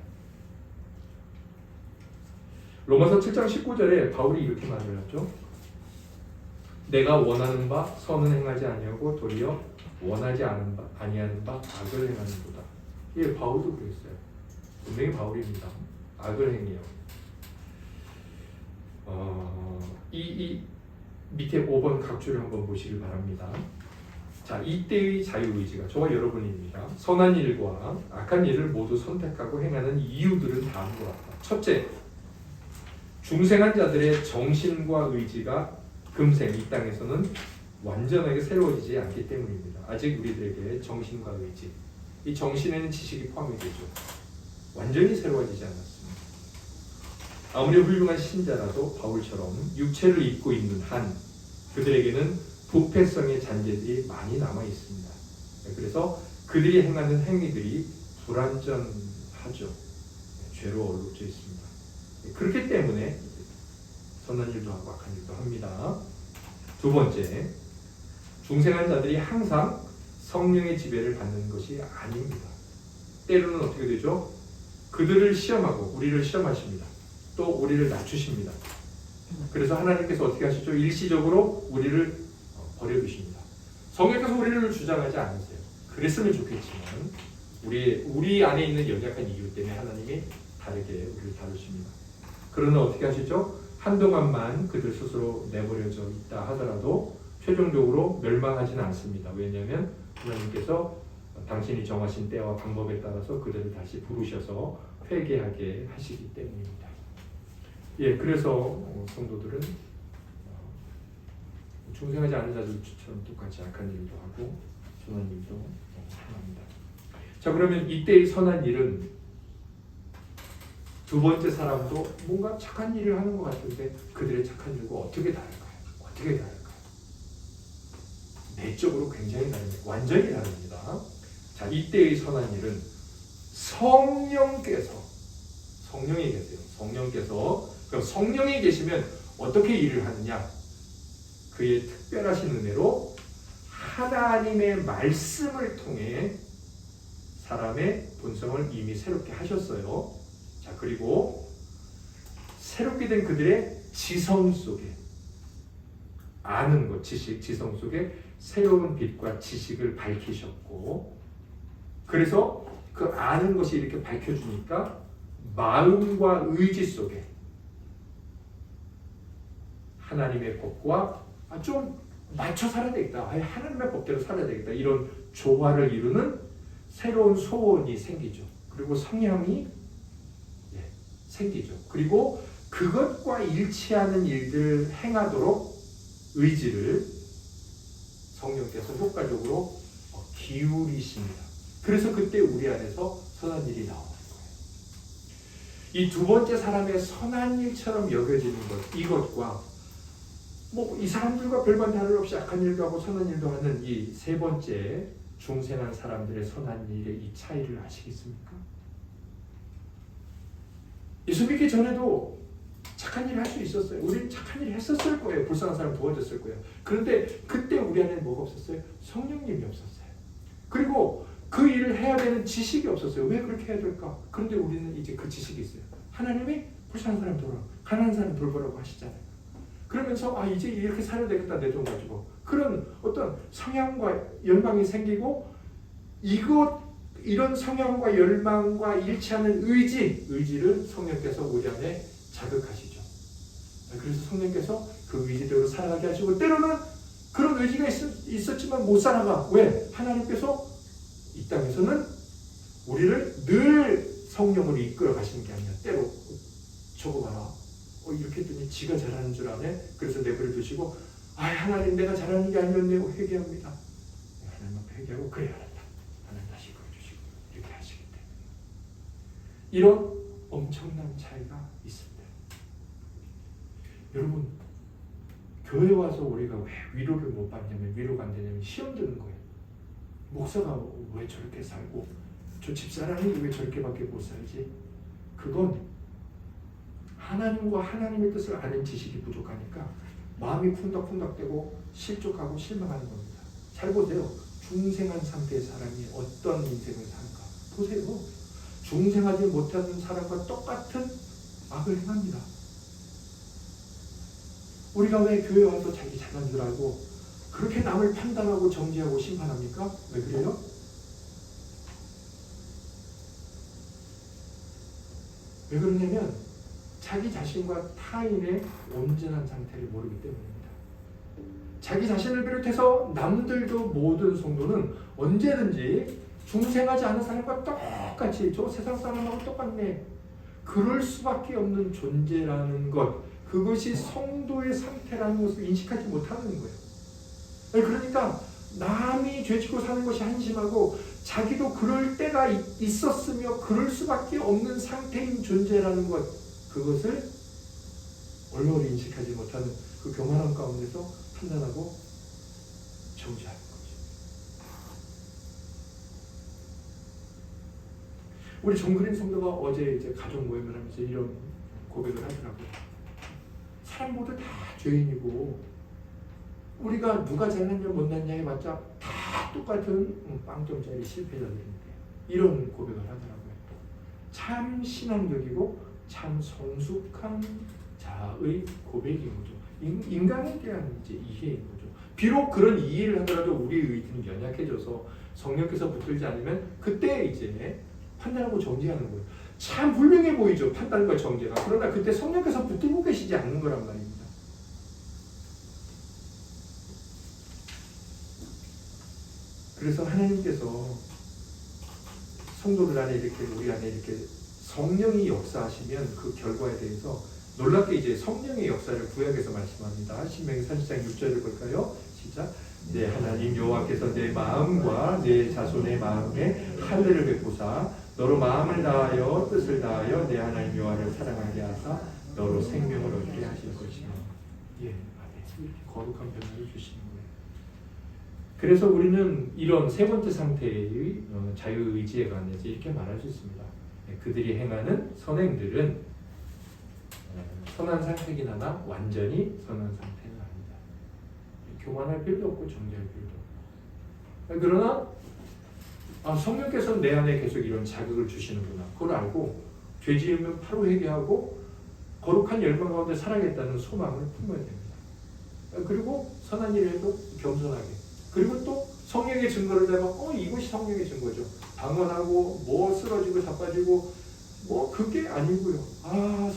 로마서 7장 19절에 바울이 이렇게 말을 하죠. 내가 원하는 바 선은 행하지 아니하고 도리어 원하지 아니하는 바 악을 행하는도다. 예, 바울도 그랬어요. 분명히 바울입니다. 악을 행해요. 이 밑에 5번 각주를 한번 보시길 바랍니다. 자, 이때의 자유의지가 저와 여러분입니다. 선한 일과 악한 일을 모두 선택하고 행하는 이유들은 다음과 같다. 첫째, 중생한 자들의 정신과 의지가 금생 이 땅에서는 완전하게 새로워지지 않기 때문입니다. 아직 우리들에게 정신과 의지, 이 정신에는 지식이 포함이 되죠. 완전히 새로워지지 않았습니다. 아무리 훌륭한 신자라도 바울처럼 육체를 입고 있는 한 그들에게는 부패성의 잔재들이 많이 남아 있습니다. 그래서 그들이 행하는 행위들이 불완전하죠. 죄로 얼룩져 있습니다. 그렇기 때문에 선한 일도 하고 악한 일도 합니다. 두 번째, 중생한 자들이 항상 성령의 지배를 받는 것이 아닙니다. 때로는 어떻게 되죠? 그들을 시험하고 우리를 시험하십니다. 또 우리를 낮추십니다. 그래서 하나님께서 어떻게 하시죠? 일시적으로 우리를 버려두십니다. 성령께서 우리를 주장하지 않으세요. 그랬으면 좋겠지만 우리 안에 있는 연약한 이유 때문에 하나님이 다르게 우리를 다루십니다. 그러나 어떻게 하시죠? 한동안만 그들 스스로 내버려져 있다 하더라도 최종적으로 멸망하지는 않습니다. 왜냐하면 하나님께서 당신이 정하신 때와 방법에 따라서 그들을 다시 부르셔서 회개하게 하시기 때문입니다. 예, 그래서 성도들은 중생하지 않은 자들처럼 똑같이 악한 일도 하고 선한 일도 합니다. 자, 그러면 이때의 선한 일은 두 번째 사람도 뭔가 착한 일을 하는 것 같은데 그들의 착한 일과 어떻게 다를까요? 어떻게 다를까요? 내적으로 굉장히 다릅니다. 완전히 다릅니다. 자, 이때의 선한 일은 성령이 계세요. 성령께서 그럼 성령이 계시면 어떻게 일을 하느냐? 그의 특별하신 은혜로 하나님의 말씀을 통해 사람의 본성을 이미 새롭게 하셨어요. 자, 그리고 새롭게 된 그들의 지성 속에 아는 것, 지성 속에 새로운 빛과 지식을 밝히셨고, 그래서 그 아는 것이 이렇게 밝혀주니까 마음과 의지 속에 하나님의 법과 좀 맞춰 살아야 되겠다. 하나님의 법대로 살아야 되겠다. 이런 조화를 이루는 새로운 소원이 생기죠. 그리고 성향이 생기죠. 그리고 그것과 일치하는 일들을 행하도록 의지를 성령께서 효과적으로 기울이십니다. 그래서 그때 우리 안에서 선한 일이 나오는 거예요. 이 두 번째 사람의 선한 일처럼 여겨지는 것, 이것과 이 사람들과 별반 다름없이 악한 일도 하고 선한 일도 하는 이 세 번째 중생한 사람들의 선한 일의 이 차이를 아시겠습니까? 예수 믿기 전에도 착한 일을 할 수 있었어요. 우리는 착한 일을 했었을 거예요. 불쌍한 사람 도와줬을 거예요. 그런데 그때 우리 안에 뭐가 없었어요? 성령님이 없었어요. 그리고 그 일을 해야 되는 지식이 없었어요. 왜 그렇게 해야 될까? 그런데 우리는 이제 그 지식이 있어요. 하나님이 불쌍한 사람 돌보라, 가난한 사람 돌보라고 하시잖아요. 그러면서 이제 이렇게 살아야 되겠다, 내 돈 가지고. 그런 어떤 성향과 열망이 생기고 이런 성향과 열망과 일치하는 의지를 성령께서 우리 안에 자극하시죠. 그래서 성령께서 그 의지대로 살아가게 하시고, 때로는 그런 의지가 있었지만 못 살아가. 왜? 하나님께서 이 땅에서는 우리를 늘 성령으로 이끌어 가시는 게 아니라 때로 저거 봐라, 이렇게 했더니 지가 잘하는 줄 아네. 그래서 내버려 두시고, 하나님 내가 잘하는 게 아니었네요. 회개합니다. 하나님 앞에 회개하고, 그래 알았다, 하나님 다시 이끌어주시고, 이렇게 하시기 때문에 이런 엄청난 차이가 있습니다. 여러분, 교회 와서 우리가 왜 위로를 못 받냐면, 위로가 안 되냐면 시험 드는 거예요. 목사가 왜 저렇게 살고 저 집사람이 왜 저렇게밖에 못 살지? 그건 하나님과 하나님의 뜻을 아는 지식이 부족하니까 마음이 쿵닥쿵닥대고 실족하고 실망하는 겁니다. 잘 보세요. 중생한 상태의 사람이 어떤 인생을 사는가 보세요. 중생하지 못하는 사람과 똑같은 악을 행합니다. 우리가 왜 교회 와서 자기 잘난 줄 알고 그렇게 남을 판단하고 정죄하고 심판합니까? 왜 그래요? 왜 그러냐면 자기 자신과 타인의 온전한 상태를 모르기 때문입니다. 자기 자신을 비롯해서 남들도 모든 성도는 언제든지 중생하지 않은 사람과 똑같이 저 세상 사람하고 똑같네. 그럴 수밖에 없는 존재라는 것, 그것이 성도의 상태라는 것을 인식하지 못하는 거예요. 그러니까 남이 죄짓고 사는 것이 한심하고 자기도 그럴 때가 있었으며 그럴 수밖에 없는 상태인 존재라는 것, 그것을 얼마나 인식하지 못하는 그 교만함 가운데서 판단하고 정죄하는 거죠. 우리 정그린 성도가 어제 이제 가족 모임을 하면서 이런 고백을 하더라고요. 사람 모두 다 죄인이고 우리가 누가 잘났냐 못났냐 해봤자 다 똑같은 빵점짜리 실패자들인데, 이런 고백을 하더라고요. 참 신앙적이고 참 성숙한 자의 고백인 거죠. 인간에 대한 이제 이해인 거죠. 비록 그런 이해를 하더라도 우리의 의지는 연약해져서 성령께서 붙들지 않으면 그때 이제 판단하고 정죄하는 거예요. 참 훌륭해 보이죠, 판단과 정죄가. 그러나 그때 성령께서 붙들고 계시지 않는 거란 말입니다. 그래서 하나님께서 성도들 안에 이렇게, 우리 안에 이렇게 성령이 역사하시면 그 결과에 대해서 놀랍게 이제 성령의 역사를 구약에서 말씀합니다. 신명기 30장 6절을 볼까요? 시작. 내 하나님 여호와께서 내 마음과 내 자손의 마음에 할례를 베푸사 너로 마음을 다하여 뜻을 다하여 내 하나님 여호와를 사랑하게 하사 너로 생명을 얻게 하실 것이며. 아멘. 거룩한 변화를 주시는 거예요. 그래서 우리는 이런 세 번째 상태의 자유의지에 관해서 이렇게 말할 수 있습니다. 그들이 행하는 선행들은 선한 상태긴 하나 완전히 선한 상태는 아니다. 교만할 필요도 없고 정죄할 필요도 없고. 그러나 성령께서는 내 안에 계속 이런 자극을 주시는구나. 그걸 알고 죄 지으면 바로 회개하고 거룩한 열망 가운데 살아야겠다는 소망을 품어야 됩니다. 그리고 선한 일을 해도 겸손하게. 그리고 또 성령의 증거를 내가 이것이 성령의 증거죠. 방언하고 뭐 쓰러지고 자빠지고 그게 아니고요.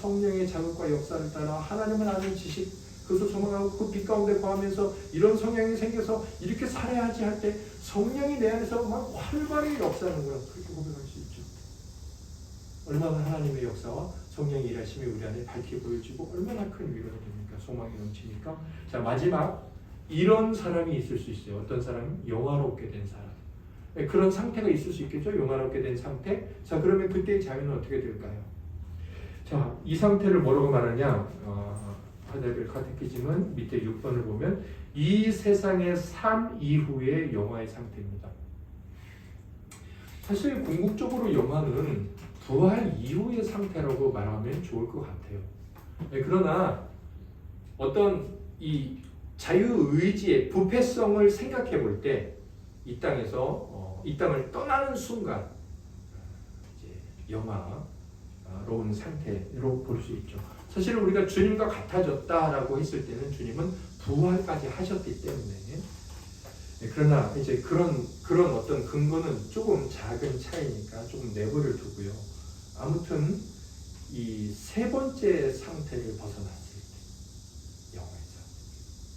성령의 자극과 역사를 따라 하나님을 아는 지식, 그것을 소망하고 그 빛 가운데 거하면서 이런 성향이 생겨서 이렇게 살아야지 할 때 성령이 내 안에서 막 활발히 역사하는 거라, 그렇게 고백할 수 있죠. 얼마나 하나님의 역사와 성령의 일하심이 우리 안에 밝게 보여지고 얼마나 큰 위로가 됩니까? 소망이 넘칩니까? 자, 마지막 이런 사람이 있을 수 있어요. 어떤 사람? 영화롭게 된 사람. 그런 상태가 있을 수 있겠죠. 영화롭게 된 상태. 자, 그러면 그때의 자유는 어떻게 될까요? 자, 이 상태를 뭐라고 말하냐? 하이델베르 카테키즘은 밑에 6번을 보면 이 세상의 삶 이후의 영화의 상태입니다. 사실 궁극적으로 영화는 부활 이후의 상태라고 말하면 좋을 것 같아요. 그러나 어떤 이 자유의지의 부패성을 생각해 볼 때 이 땅에서 이 땅을 떠나는 순간 이제 영화로운 상태로 볼 수 있죠. 사실 우리가 주님과 같아졌다라고 했을 때는 주님은 부활까지 하셨기 때문에 그러나 이제 그런 어떤 근거는 조금 작은 차이니까 조금 내버려 두고요. 아무튼 이 세 번째 상태를 벗어났을 때 영화에서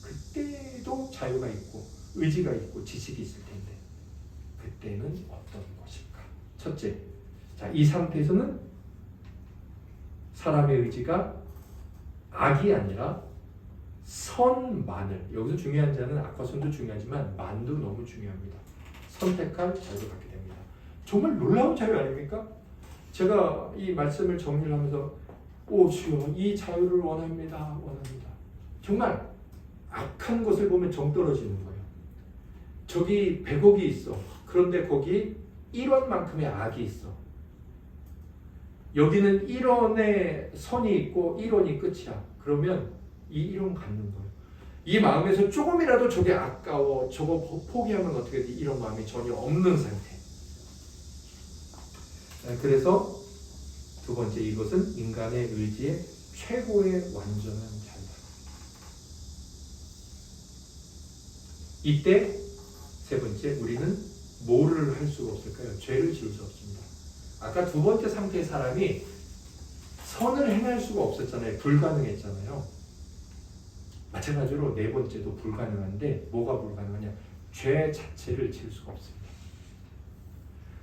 그때도 자유가 있고 의지가 있고 지식이 있을 텐데 그때는 어떤 것일까? 첫째, 자, 이 상태에서는 사람의 의지가 악이 아니라 선만을, 여기서 중요한 자는 악과 선도 중요하지만 만도 너무 중요합니다. 선택할 자유를 갖게 됩니다. 정말 놀라운 자유 아닙니까? 제가 이 말씀을 정리를 하면서 오 주여 이 자유를 원합니다. 정말 악한 것을 보면 정 떨어지는 거예요. 저기 100억이 있어. 그런데 거기 1원만큼의 악이 있어. 여기는 1원의 선이 있고 1원이 끝이야. 그러면 이 1원 갖는 거예요. 이 마음에서 조금이라도 저게 아까워, 저거 포기하면 어떻게 돼? 이런 마음이 전혀 없는 상태. 그래서 두 번째, 이것은 인간의 의지의 최고의 완전한 자유다. 이때 세 번째, 우리는 뭐를 할 수가 없을까요? 죄를 지을 수 없습니다. 아까 두 번째 상태의 사람이 선을 행할 수가 없었잖아요. 불가능했잖아요. 마찬가지로 네 번째도 불가능한데 뭐가 불가능하냐? 죄 자체를 지을 수가 없습니다.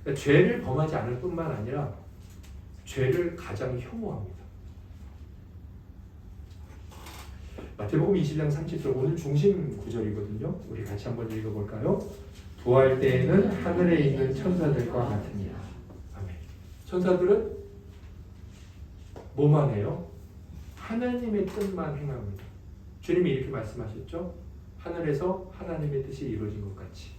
그러니까 죄를 범하지 않을 뿐만 아니라 죄를 가장 혐오합니다. 마태복음 20장 30절 오늘 중심 구절이거든요. 우리 같이 한번 읽어볼까요? 부활 때에는 하늘에 있는 천사들과 같으니라. 아멘. 천사들은 뭐만 해요? 하나님의 뜻만 행합니다. 주님이 이렇게 말씀하셨죠? 하늘에서 하나님의 뜻이 이루어진 것 같이.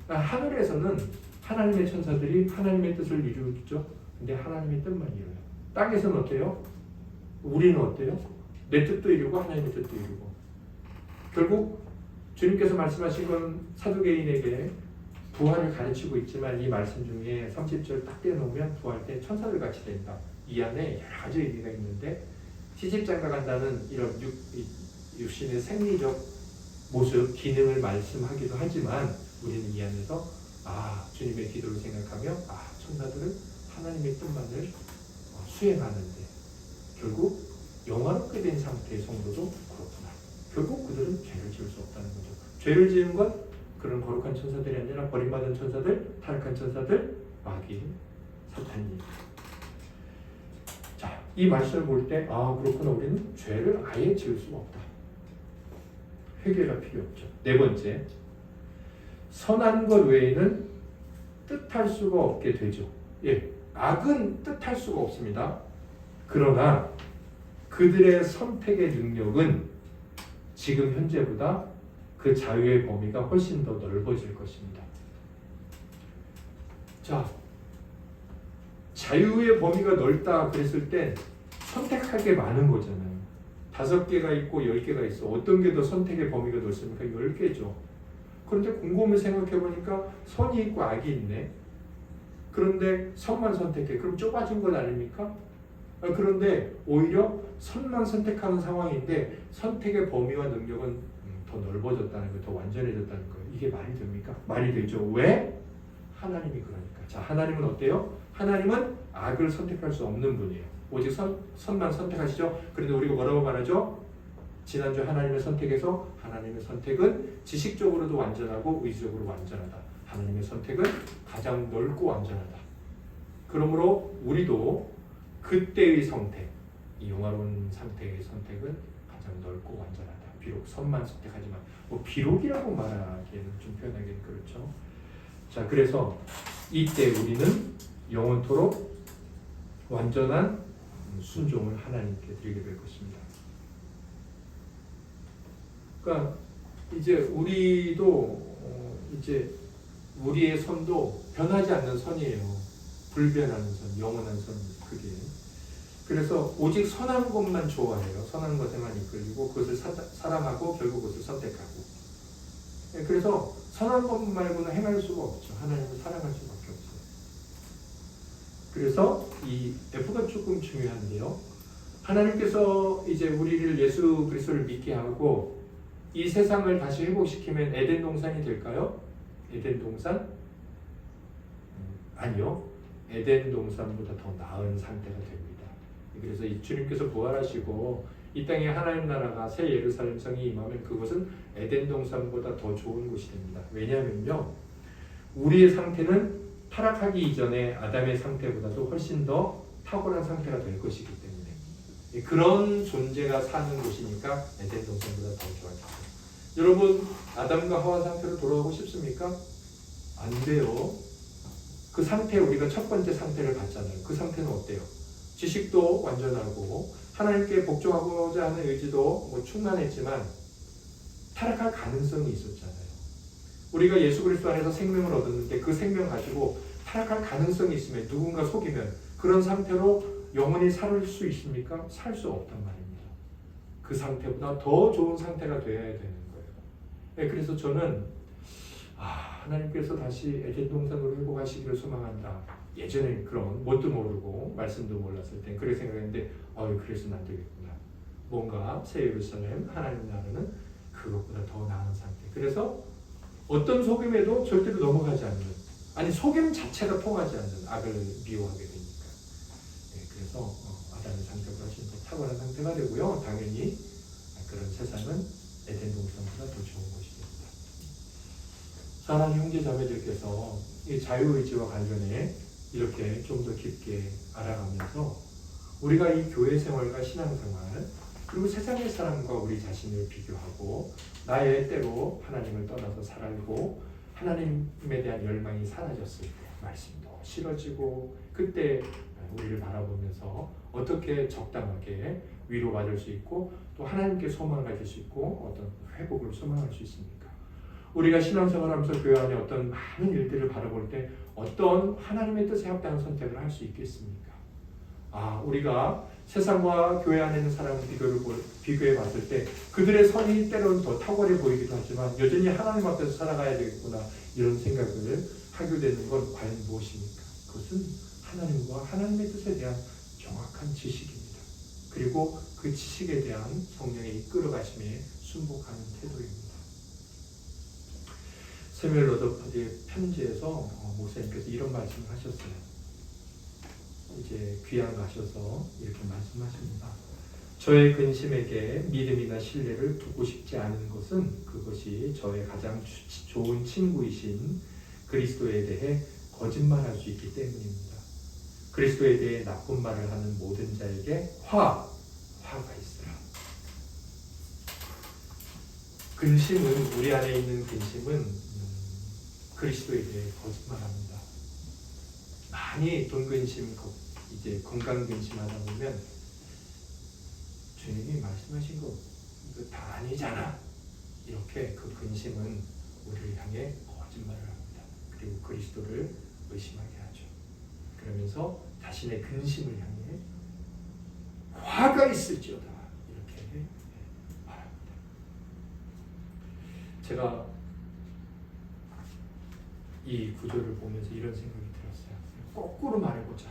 그러니까 하늘에서는 하나님의 천사들이 하나님의 뜻을 이루죠. 근데 하나님의 뜻만 이루어요. 땅에서는 어때요? 우리는 어때요? 내 뜻도 이루고 하나님의 뜻도 이루고. 결국 주님께서 말씀하신 건 사두개인에게 부활을 가르치고 있지만 이 말씀 중에 30절 딱 떼놓으면 부활 때 천사들 같이 된다. 이 안에 여러 가지 의미가 있는데 시집장가 간다는 이런 육신의 생리적 모습, 기능을 말씀하기도 하지만 우리는 이 안에서 주님의 기도를 생각하며 천사들은 하나님의 뜻만을 수행하는데 결국 영화롭게 된 상태의 성도도 그렇구나. 결국 그들은 죄를 지을 수 없다는 거죠. 죄를 지은 건 그런 거룩한 천사들이 아니라 버림받은 천사들, 타락한 천사들, 마귀, 사탄이. 자, 이 말씀을 볼 때 그렇구나. 우리는 죄를 아예 지을 수가 없다. 회개가 필요 없죠. 네 번째, 선한 것 외에는 뜻할 수가 없게 되죠. 악은 뜻할 수가 없습니다. 그러나 그들의 선택의 능력은 지금 현재보다 그 자유의 범위가 훨씬 더 넓어질 것입니다. 자, 자유의 범위가 넓다 그랬을 때 선택할 게 많은 거잖아요. 5개가 있고 10개가 있어. 어떤 게 더 선택의 범위가 넓습니까? 10개죠. 그런데 곰곰이 생각해 보니까 선이 있고 악이 있네. 그런데 선만 선택해. 그럼 좁아진 건 아닙니까? 그런데 오히려 선만 선택하는 상황인데 선택의 범위와 능력은 더 넓어졌다는 거예요. 더 완전해졌다는 거예요. 이게 말이 됩니까? 말이 되죠. 왜? 하나님이 그러니까. 자, 하나님은 어때요? 하나님은 악을 선택할 수 없는 분이에요. 오직 선만 선택하시죠. 그런데 우리가 뭐라고 말하죠? 지난주 하나님의 선택에서 하나님의 선택은 지식적으로도 완전하고 의지적으로 완전하다. 하나님의 선택은 가장 넓고 완전하다. 그러므로 우리도 그때의 선택, 이 영화로운 상태의 선택은 가장 넓고 완전하다. 비록 선만 선택하지만 뭐 비록이라고 말하기에는 좀 표현하기는 그렇죠. 자, 그래서 이때 우리는 영원토록 완전한 순종을 하나님께 드리게 될 것입니다. 그러니까 이제 우리도 이제 우리의 선도 변하지 않는 선이에요. 불변하는 선, 영원한 선입니다. 그게. 그래서 오직 선한 것만 좋아해요. 선한 것에만 이끌리고 그것을 사랑하고 결국 그것을 선택하고. 그래서 선한 것 말고는 행할 수가 없죠. 하나님을 사랑할 수밖에 없어요. 그래서 이 F가 조금 중요한데요. 하나님께서 이제 우리를 예수 그리스도를 믿게 하고 이 세상을 다시 회복시키면 에덴 동산이 될까요? 에덴 동산? 아니요. 에덴 동산보다 더 나은 상태가 됩니다. 그래서 이 주님께서 부활하시고 이 땅에 하나님 나라가 새 예루살렘 성이 임하면 그것은 에덴 동산보다 더 좋은 곳이 됩니다. 왜냐하면요, 우리의 상태는 타락하기 이전에 아담의 상태보다도 훨씬 더 탁월한 상태가 될 것이기 때문에 그런 존재가 사는 곳이니까 에덴 동산보다 더 좋아졌어요. 여러분, 아담과 하와 상태로 돌아가고 싶습니까? 안 돼요. 그 상태, 우리가 첫 번째 상태를 봤잖아요. 그 상태는 어때요? 지식도 완전하고 하나님께 복종하고자 하는 의지도 뭐 충만했지만 타락할 가능성이 있었잖아요. 우리가 예수 그리스도 안에서 생명을 얻었는데 그 생명 가지고 타락할 가능성이 있으면 누군가 속이면 그런 상태로 영원히 살 수 있습니까? 살 수 없단 말입니다. 그 상태보다 더 좋은 상태가 되어야 되는 거예요. 네, 그래서 저는 하나님께서 다시 에덴 동산으로 회복하시기를 소망한다. 예전에 그런 뭣도 모르고 말씀도 몰랐을 땐 그렇게 생각했는데 그래서는 안 되겠구나. 뭔가 새 예루살렘 하나님 나라는 그것보다 더 나은 상태. 그래서 어떤 속임에도 절대로 넘어가지 않는, 아니 속임 자체가 통하지 않는 악을 미워하게 되니까. 네, 그래서 아담의 상태보다 훨씬 더 탁월한 상태가 되고요. 당연히 그런 세상은 에덴 동산보다 더 좋은 것이 됩니다. 사랑하는 형제 자매들께서 이 자유의지와 관련해 이렇게 좀 더 깊게 알아가면서 우리가 이 교회 생활과 신앙생활 그리고 세상의 사람과 우리 자신을 비교하고 나의 때로 하나님을 떠나서 살고 하나님에 대한 열망이 사라졌을 때 말씀도 싫어지고 그때 우리를 바라보면서 어떻게 적당하게 위로받을 수 있고 또 하나님께 소망을 가질 수 있고 어떤 회복을 소망할 수 있습니까? 우리가 신앙생활하면서 교회 안에 어떤 많은 일들을 바라볼 때 어떤 하나님의 뜻에 합당한 선택을 할 수 있겠습니까? 우리가 세상과 교회 안에 있는 사람을 비교해 봤을 때 그들의 선이 때로는 더 탁월해 보이기도 하지만 여전히 하나님 앞에서 살아가야 되겠구나 이런 생각을 하게 되는 건 과연 무엇입니까? 그것은 하나님과 하나님의 뜻에 대한 정확한 지식입니다. 그리고 그 지식에 대한 성령의 이끌어 가심에 순복하는 태도입니다. 세멜 러더퍼드의 편지에서 목사님께서 이런 말씀을 하셨어요. 이제 귀양 가셔서 이렇게 말씀하십니다. 저의 근심에게 믿음이나 신뢰를 두고 싶지 않은 것은 그것이 저의 가장 좋은 친구이신 그리스도에 대해 거짓말할 수 있기 때문입니다. 그리스도에 대해 나쁜 말을 하는 모든 자에게 화가 있으라. 근심은, 우리 안에 있는 근심은 그리스도에 대해 거짓말합니다. 많이 돈 근심, 이제 건강 근심하다 보면 주님이 말씀하신 거 이거 다 아니잖아. 이렇게 그 근심은 우리를 향해 거짓말을 합니다. 그리고 그리스도를 의심하게 하죠. 그러면서 자신의 근심을 향해 화가 있을지어다 이렇게 말합니다. 제가 이 구조를 보면서 이런 생각이 들었어요. 거꾸로 말해보자.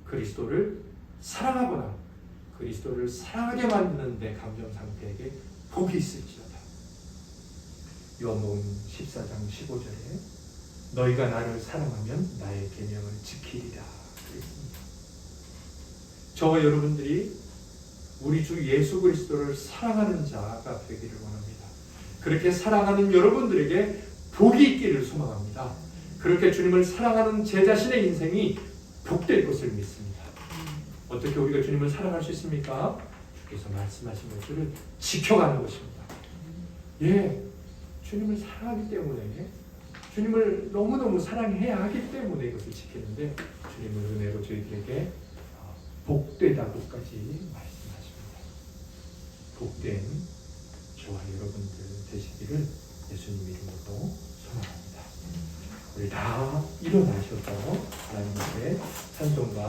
그리스도를 사랑하거나 그리스도를 사랑하게 만드는 내 감정 상태에게 복이 있을지어다. 요한복음 14장 15절에 너희가 나를 사랑하면 나의 계명을 지키리라 그랬습니다. 저와 여러분들이 우리 주 예수 그리스도를 사랑하는 자가 되기를 원합니다. 그렇게 사랑하는 여러분들에게 복이 있기를 소망합니다. 그렇게 주님을 사랑하는 제 자신의 인생이 복될 것을 믿습니다. 어떻게 우리가 주님을 사랑할 수 있습니까? 주께서 말씀하신 것들을 지켜가는 것입니다. 예, 주님을 사랑하기 때문에, 주님을 너무너무 사랑해야 하기 때문에 이것을 지키는데, 주님은 은혜로 저희들에게 복되다고까지 말씀하십니다. 복된 저와 여러분들 되시기를 예수님 이름으로 소망합니다. 우리 다 일어나셔서 하나님 앞에 찬송과